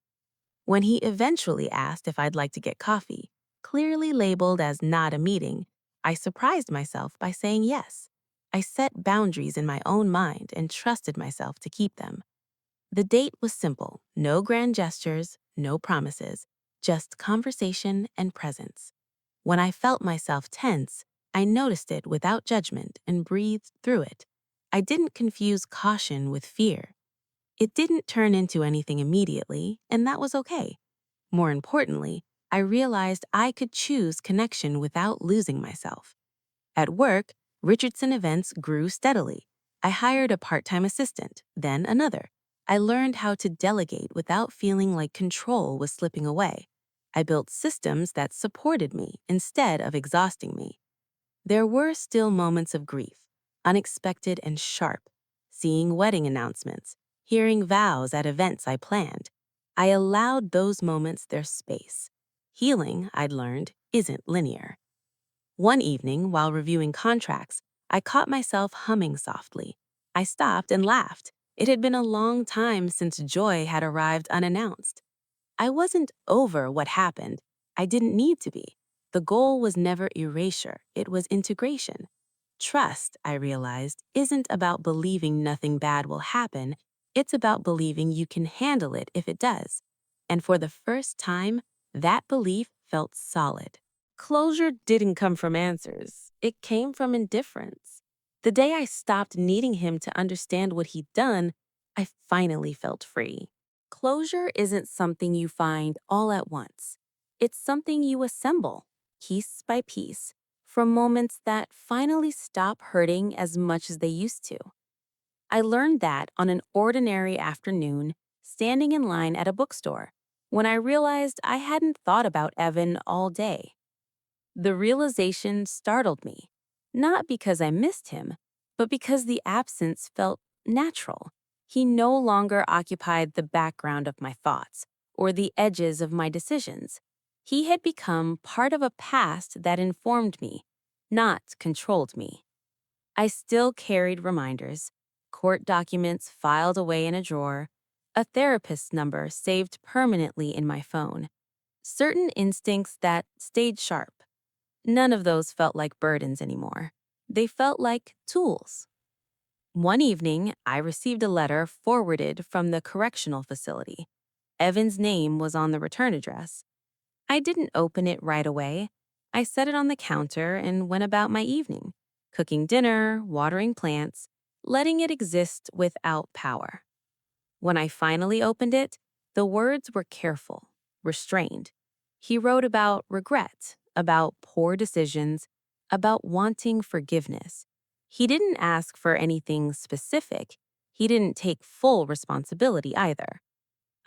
When he eventually asked if I'd like to get coffee, clearly labeled as not a meeting, I surprised myself by saying yes. I set boundaries in my own mind and trusted myself to keep them. The date was simple, no grand gestures, no promises, just conversation and presence. When I felt myself tense, I noticed it without judgment and breathed through it. I didn't confuse caution with fear. It didn't turn into anything immediately, and that was okay. More importantly, I realized I could choose connection without losing myself. At work, Richardson Events grew steadily. I hired a part-time assistant, then another. I learned how to delegate without feeling like control was slipping away. I built systems that supported me instead of exhausting me. There were still moments of grief, unexpected and sharp. Seeing wedding announcements, hearing vows at events I planned. I allowed those moments their space. Healing, I'd learned, isn't linear. One evening, while reviewing contracts, I caught myself humming softly. I stopped and laughed. It had been a long time since joy had arrived unannounced. I wasn't over what happened. I didn't need to be. The goal was never erasure, it was integration. Trust, I realized, isn't about believing nothing bad will happen, it's about believing you can handle it if it does. And for the first time, that belief felt solid. Closure didn't come from answers, it came from indifference. The day I stopped needing him to understand what he'd done, I finally felt free. Closure isn't something you find all at once. It's something you assemble, piece by piece, from moments that finally stop hurting as much as they used to. I learned that on an ordinary afternoon, standing in line at a bookstore, when I realized I hadn't thought about Evan all day. The realization startled me, not because I missed him, but because the absence felt natural. He no longer occupied the background of my thoughts or the edges of my decisions. He had become part of a past that informed me, not controlled me. I still carried reminders, court documents filed away in a drawer, a therapist's number saved permanently in my phone, certain instincts that stayed sharp. None of those felt like burdens anymore. They felt like tools. One evening, I received a letter forwarded from the correctional facility. Evan's name was on the return address. I didn't open it right away. I set it on the counter and went about my evening, cooking dinner, watering plants, letting it exist without power. When I finally opened it, the words were careful, restrained. He wrote about regret, about poor decisions, about wanting forgiveness. He didn't ask for anything specific. He didn't take full responsibility either.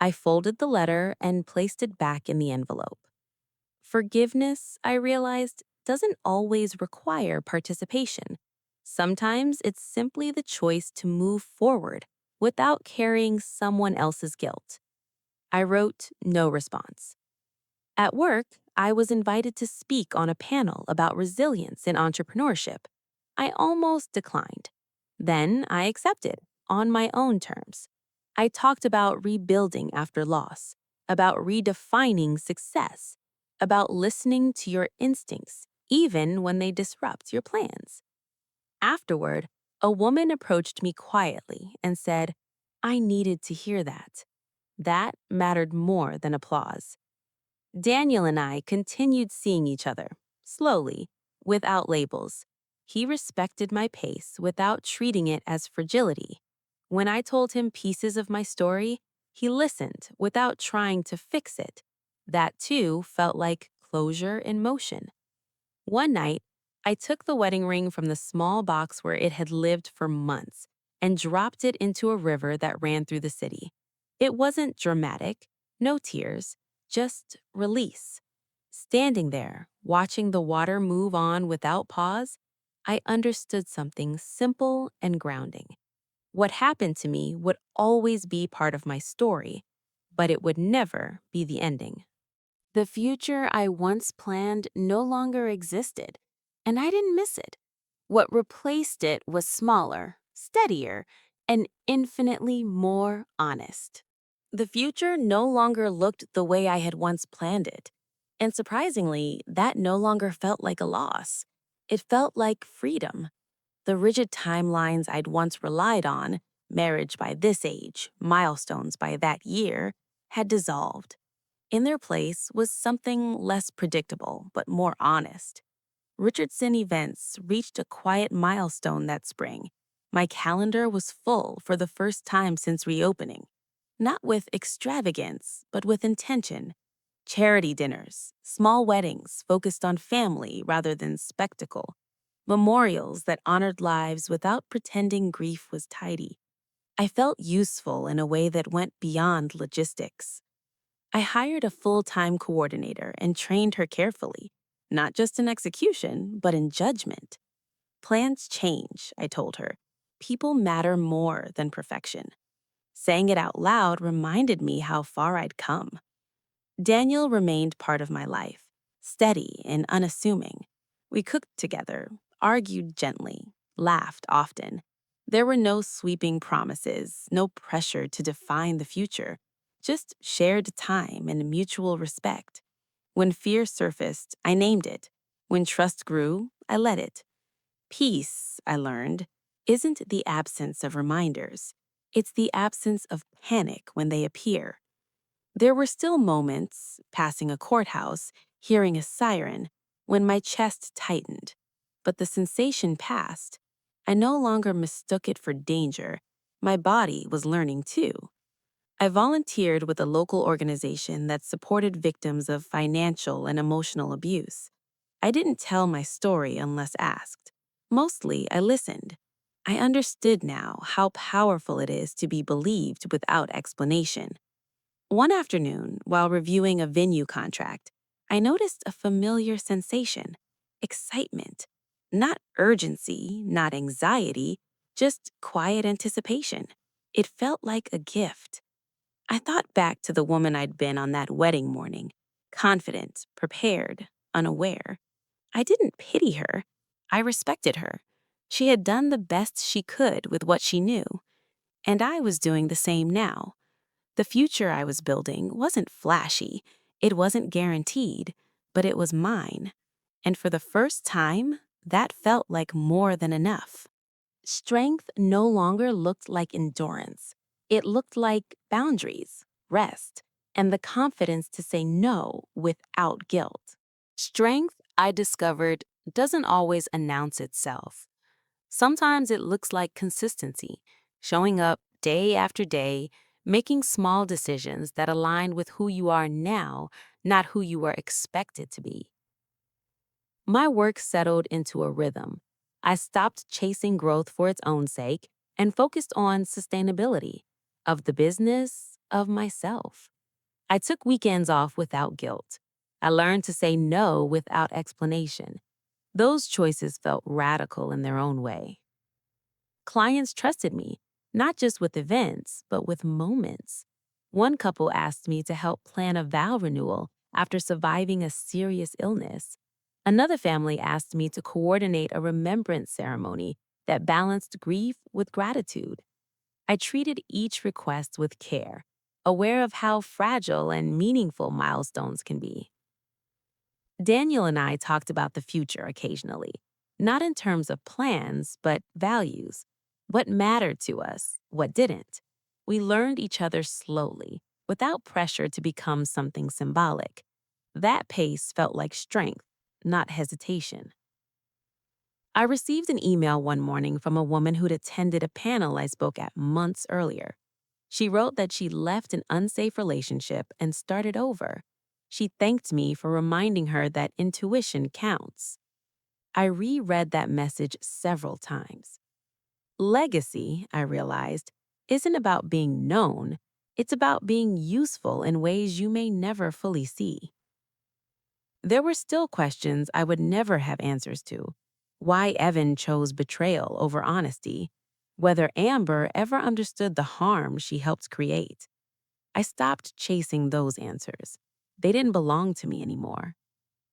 I folded the letter and placed it back in the envelope. Forgiveness, I realized, doesn't always require participation. Sometimes it's simply the choice to move forward without carrying someone else's guilt. I wrote no response. At work, I was invited to speak on a panel about resilience in entrepreneurship. I almost declined. Then I accepted, on my own terms. I talked about rebuilding after loss, about redefining success, about listening to your instincts, even when they disrupt your plans. Afterward, a woman approached me quietly and said, I needed to hear that. That mattered more than applause. Daniel and I continued seeing each other, slowly, without labels. He respected my pace without treating it as fragility. When I told him pieces of my story, he listened without trying to fix it. That too felt like closure in motion. One night, I took the wedding ring from the small box where it had lived for months and dropped it into a river that ran through the city. It wasn't dramatic, no tears, just release. Standing there, watching the water move on without pause, I understood something simple and grounding. What happened to me would always be part of my story, but it would never be the ending. The future I once planned no longer existed, and I didn't miss it. What replaced it was smaller, steadier, and infinitely more honest. The future no longer looked the way I had once planned it. And surprisingly, that no longer felt like a loss. It felt like freedom. The rigid timelines I'd once relied on, marriage by this age, milestones by that year, had dissolved. In their place was something less predictable, but more honest. Richardson events reached a quiet milestone that spring. My calendar was full for the first time since reopening. Not with extravagance, but with intention. Charity dinners, small weddings focused on family rather than spectacle. Memorials that honored lives without pretending grief was tidy. I felt useful in a way that went beyond logistics. I hired a full-time coordinator and trained her carefully, not just in execution, but in judgment. Plans change, I told her. People matter more than perfection. Saying it out loud reminded me how far I'd come. Daniel remained part of my life, steady and unassuming. We cooked together, argued gently, laughed often. There were no sweeping promises, no pressure to define the future, just shared time and mutual respect. When fear surfaced, I named it. When trust grew, I let it. Peace, I learned, isn't the absence of reminders. It's the absence of panic when they appear. There were still moments, passing a courthouse, hearing a siren, when my chest tightened. But the sensation passed. I no longer mistook it for danger. My body was learning too. I volunteered with a local organization that supported victims of financial and emotional abuse. I didn't tell my story unless asked. Mostly, I listened. I understood now how powerful it is to be believed without explanation. One afternoon, while reviewing a venue contract, I noticed a familiar sensation: excitement. Not urgency, not anxiety, just quiet anticipation. It felt like a gift. I thought back to the woman I'd been on that wedding morning, confident, prepared, unaware. I didn't pity her. I respected her. She had done the best she could with what she knew, and I was doing the same now. The future I was building wasn't flashy, it wasn't guaranteed, but it was mine. And for the first time, that felt like more than enough. Strength no longer looked like endurance. It looked like boundaries, rest, and the confidence to say no without guilt. Strength, I discovered, doesn't always announce itself. Sometimes it looks like consistency, showing up day after day, making small decisions that align with who you are now, not who you were expected to be. My work settled into a rhythm. I stopped chasing growth for its own sake and focused on sustainability of the business, of myself. I took weekends off without guilt. I learned to say no without explanation. Those choices felt radical in their own way. Clients trusted me, not just with events, but with moments. One couple asked me to help plan a vow renewal after surviving a serious illness. Another family asked me to coordinate a remembrance ceremony that balanced grief with gratitude. I treated each request with care, aware of how fragile and meaningful milestones can be. Daniel and I talked about the future occasionally, not in terms of plans, but values. What mattered to us, what didn't. We learned each other slowly, without pressure to become something symbolic. That pace felt like strength, not hesitation. I received an email one morning from a woman who'd attended a panel I spoke at months earlier. She wrote that she left an unsafe relationship and started over. She thanked me for reminding her that intuition counts. I reread that message several times. Legacy, I realized, isn't about being known, it's about being useful in ways you may never fully see. There were still questions I would never have answers to. Why Evan chose betrayal over honesty, whether Amber ever understood the harm she helped create. I stopped chasing those answers. They didn't belong to me anymore.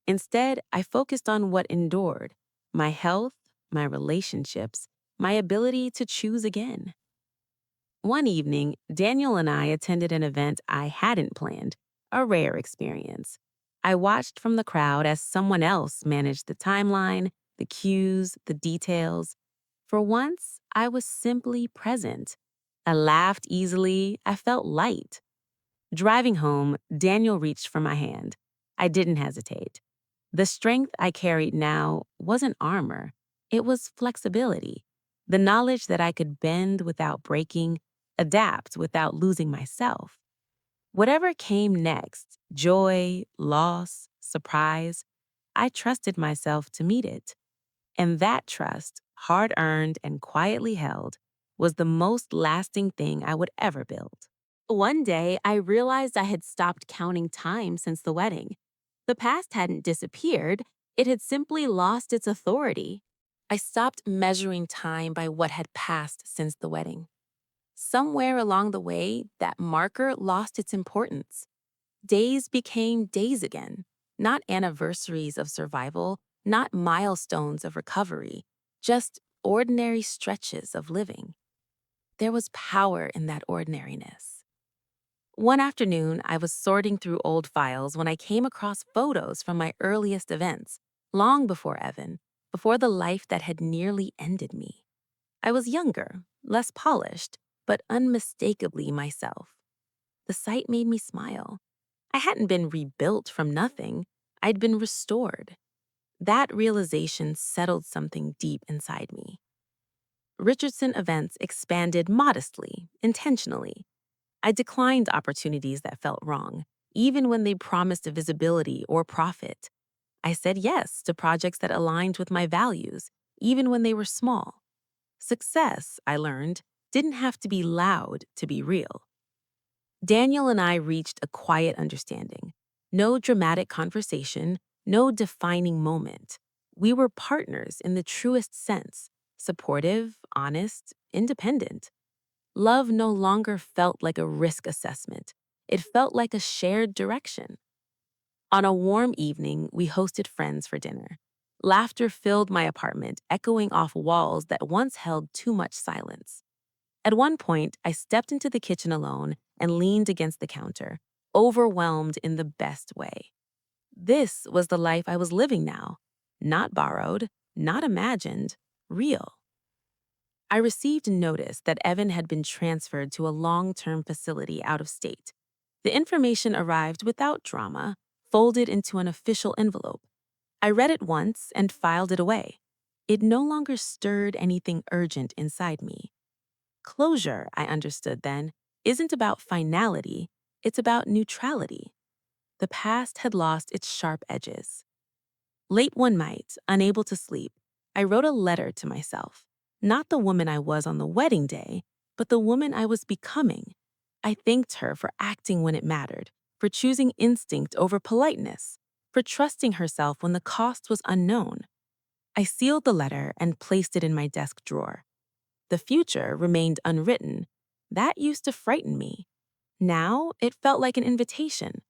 Instead, I focused on what endured: my health, my relationships, my ability to choose again. One evening, Daniel and I attended an event I hadn't planned, a rare experience. I watched from the crowd as someone else managed the timeline, the cues, the details. For once, I was simply present. I laughed easily, I felt light. Driving home, Daniel reached for my hand. I didn't hesitate. The strength I carried now wasn't armor, it was flexibility. The knowledge that I could bend without breaking, adapt without losing myself. Whatever came next, joy, loss, surprise, I trusted myself to meet it. And that trust, hard earned and quietly held, was the most lasting thing I would ever build. One day, I realized I had stopped counting time since the wedding. The past hadn't disappeared, it had simply lost its authority. I stopped measuring time by what had passed since the wedding. Somewhere along the way, that marker lost its importance. Days became days again, not anniversaries of survival, not milestones of recovery, just ordinary stretches of living. There was power in that ordinariness. One afternoon, I was sorting through old files when I came across photos from my earliest events, long before Evan, before the life that had nearly ended me. I was younger, less polished, but unmistakably myself. The sight made me smile. I hadn't been rebuilt from nothing, I'd been restored. That realization settled something deep inside me. Richardson events expanded modestly, intentionally. I declined opportunities that felt wrong, even when they promised visibility or profit. I said yes to projects that aligned with my values, even when they were small. Success, I learned, didn't have to be loud to be real. Daniel and I reached a quiet understanding. No dramatic conversation, no defining moment. We were partners in the truest sense, supportive, honest, independent. Love no longer felt like a risk assessment. It felt like a shared direction. On a warm evening, we hosted friends for dinner. Laughter filled my apartment, echoing off walls that once held too much silence. At one point, I stepped into the kitchen alone and leaned against the counter, overwhelmed in the best way. This was the life I was living now. Not borrowed, not imagined, real. I received notice that Evan had been transferred to a long-term facility out of state. The information arrived without drama, folded into an official envelope. I read it once and filed it away. It no longer stirred anything urgent inside me. Closure, I understood then, isn't about finality, it's about neutrality. The past had lost its sharp edges. Late one night, unable to sleep, I wrote a letter to myself. Not the woman I was on the wedding day, but the woman I was becoming. I thanked her for acting when it mattered, for choosing instinct over politeness, for trusting herself when the cost was unknown. I sealed the letter and placed it in my desk drawer. The future remained unwritten. That used to frighten me. Now it felt like an invitation.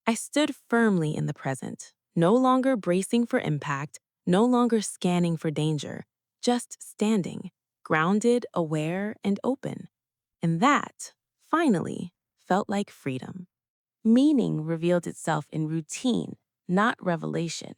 I stood firmly in the present, no longer bracing for impact, no longer scanning for danger, just standing, grounded, aware, and open. And that, finally, felt like freedom. Meaning revealed itself in routine, not revelation.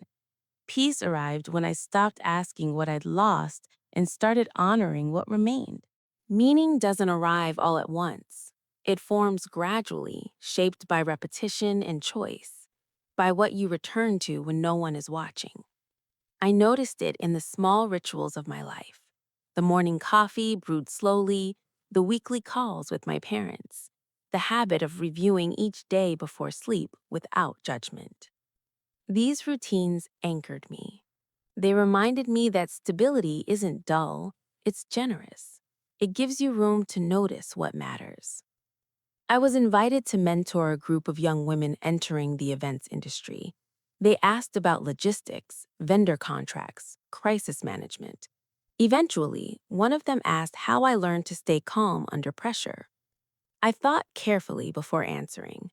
Peace arrived when I stopped asking what I'd lost and started honoring what remained. Meaning doesn't arrive all at once. It forms gradually, shaped by repetition and choice, by what you return to when no one is watching. I noticed it in the small rituals of my life. The morning coffee brewed slowly, the weekly calls with my parents, the habit of reviewing each day before sleep without judgment. These routines anchored me. They reminded me that stability isn't dull, it's generous. It gives you room to notice what matters. I was invited to mentor a group of young women entering the events industry. They asked about logistics, vendor contracts, crisis management. Eventually, one of them asked how I learned to stay calm under pressure. I thought carefully before answering.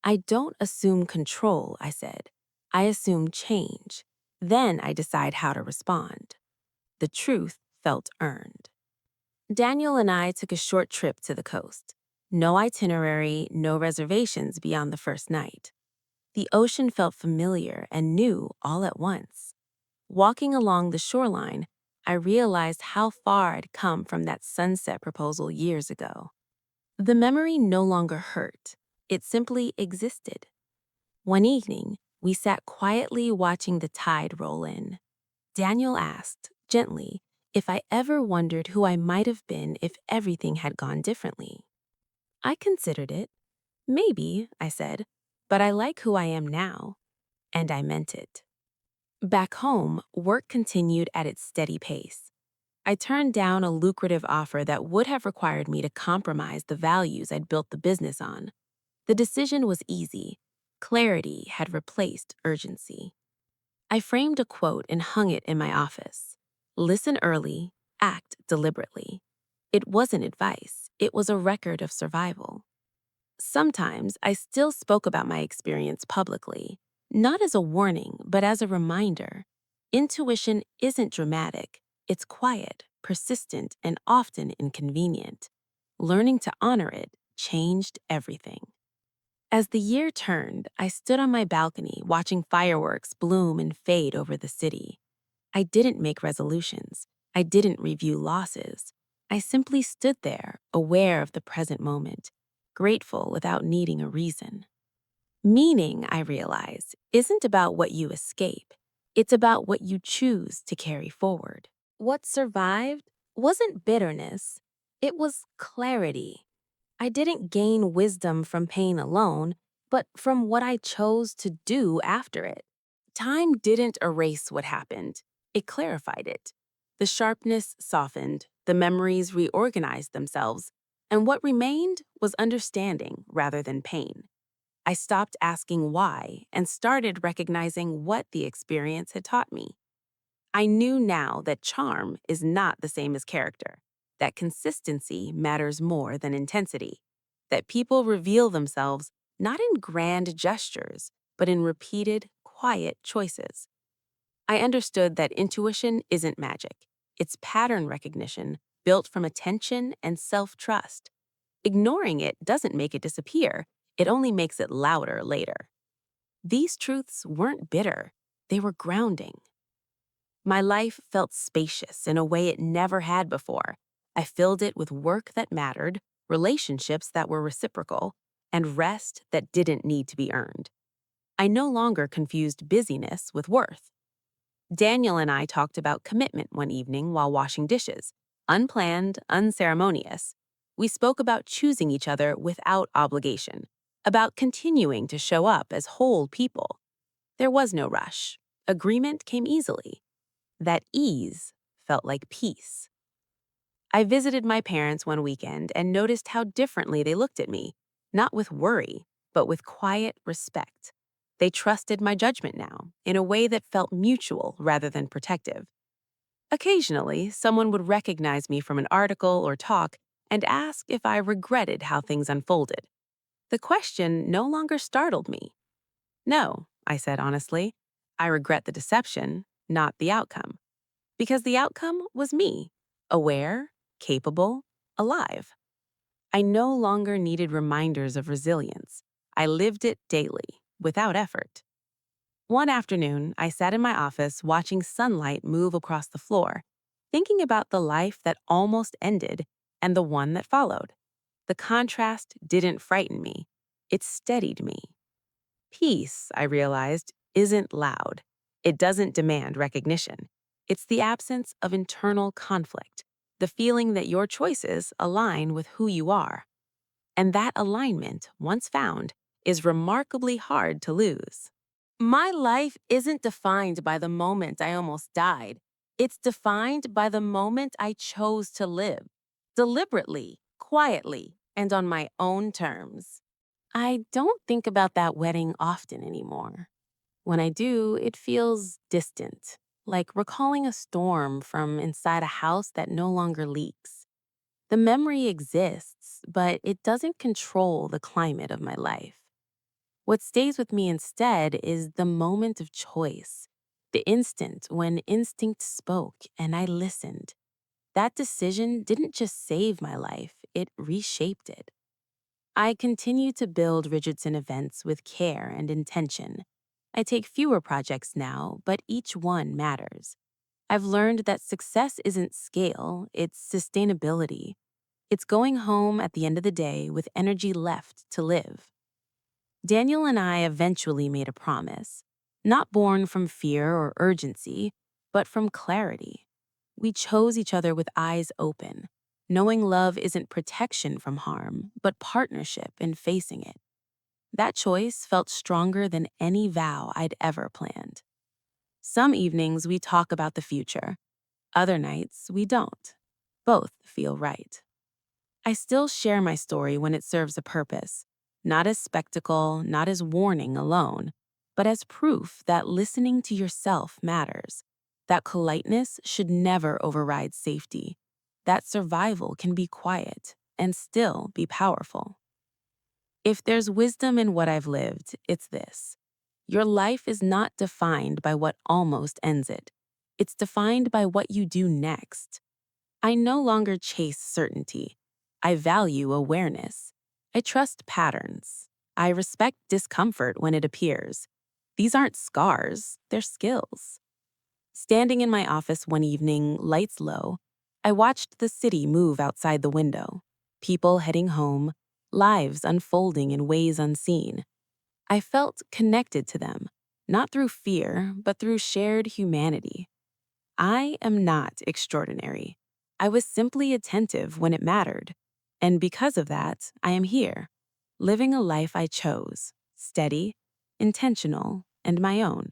I don't assume control, I said. I assume change. Then I decide how to respond. The truth felt earned. Daniel and I took a short trip to the coast. No itinerary, no reservations beyond the first night. The ocean felt familiar and new all at once. Walking along the shoreline, I realized how far I'd come from that sunset proposal years ago. The memory no longer hurt. It simply existed. One evening, we sat quietly watching the tide roll in. Daniel asked, gently, if I ever wondered who I might have been if everything had gone differently. I considered it. Maybe, I said, but I like who I am now. And I meant it. Back home, work continued at its steady pace. I turned down a lucrative offer that would have required me to compromise the values I'd built the business on. The decision was easy. Clarity had replaced urgency. I framed a quote and hung it in my office. Listen early, act deliberately. It wasn't advice, It was a record of survival. Sometimes I still spoke about my experience publicly, not as a warning, but as a reminder. Intuition isn't dramatic, it's quiet, persistent, and often inconvenient. Learning to honor it changed everything. As the year turned, I stood on my balcony watching fireworks bloom and fade over the city. I didn't make resolutions. I didn't review losses. I simply stood there, aware of the present moment, grateful without needing a reason. Meaning, I realized, isn't about what you escape. It's about what you choose to carry forward. What survived wasn't bitterness. It was clarity. I didn't gain wisdom from pain alone, but from what I chose to do after it. Time didn't erase what happened, it clarified it. The sharpness softened, the memories reorganized themselves, and what remained was understanding rather than pain. I stopped asking why and started recognizing what the experience had taught me. I knew now that charm is not the same as character, that consistency matters more than intensity, that people reveal themselves not in grand gestures, but in repeated, quiet choices. I understood that intuition isn't magic. It's pattern recognition built from attention and self-trust. Ignoring it doesn't make it disappear, it only makes it louder later. These truths weren't bitter, they were grounding. My life felt spacious in a way it never had before. I filled it with work that mattered, relationships that were reciprocal, and rest that didn't need to be earned. I no longer confused busyness with worth. Daniel and I talked about commitment one evening while washing dishes, unplanned, unceremonious. We spoke about choosing each other without obligation, about continuing to show up as whole people. There was no rush. Agreement came easily. That ease felt like peace. I visited my parents one weekend and noticed how differently they looked at me, not with worry, but with quiet respect. They trusted my judgment now, in a way that felt mutual rather than protective. Occasionally, someone would recognize me from an article or talk and ask if I regretted how things unfolded. The question no longer startled me. No, I said honestly. I regret the deception, not the outcome. Because the outcome was me, aware, capable, alive. I no longer needed reminders of resilience. I lived it daily, without effort. One afternoon, I sat in my office watching sunlight move across the floor, thinking about the life that almost ended and the one that followed. The contrast didn't frighten me. It steadied me. Peace, I realized, isn't loud. It doesn't demand recognition. It's the absence of internal conflict, the feeling that your choices align with who you are. And that alignment, once found, is remarkably hard to lose. My life isn't defined by the moment I almost died. It's defined by the moment I chose to live, deliberately, quietly, and on my own terms. I don't think about that wedding often anymore. When I do, it feels distant, like recalling a storm from inside a house that no longer leaks. The memory exists, but it doesn't control the climate of my life. What stays with me instead is the moment of choice, the instant when instinct spoke and I listened. That decision didn't just save my life, it reshaped it. I continue to build Richardson events with care and intention. I take fewer projects now, but each one matters. I've learned that success isn't scale, it's sustainability. It's going home at the end of the day with energy left to live. Daniel and I eventually made a promise, not born from fear or urgency, but from clarity. We chose each other with eyes open, knowing love isn't protection from harm, but partnership in facing it. That choice felt stronger than any vow I'd ever planned. Some evenings we talk about the future, other nights we don't. Both feel right. I still share my story when it serves a purpose, not as spectacle, not as warning alone, but as proof that listening to yourself matters, that politeness should never override safety, that survival can be quiet, and still be powerful. If there's wisdom in what I've lived, it's this. Your life is not defined by what almost ends it. It's defined by what you do next. I no longer chase certainty. I value awareness. I trust patterns. I respect discomfort when it appears. These aren't scars, they're skills. Standing in my office one evening, lights low, I watched the city move outside the window. People heading home, lives unfolding in ways unseen. I felt connected to them, not through fear, but through shared humanity. I am not extraordinary. I was simply attentive when it mattered. And because of that, I am here, living a life I chose, steady, intentional, and my own.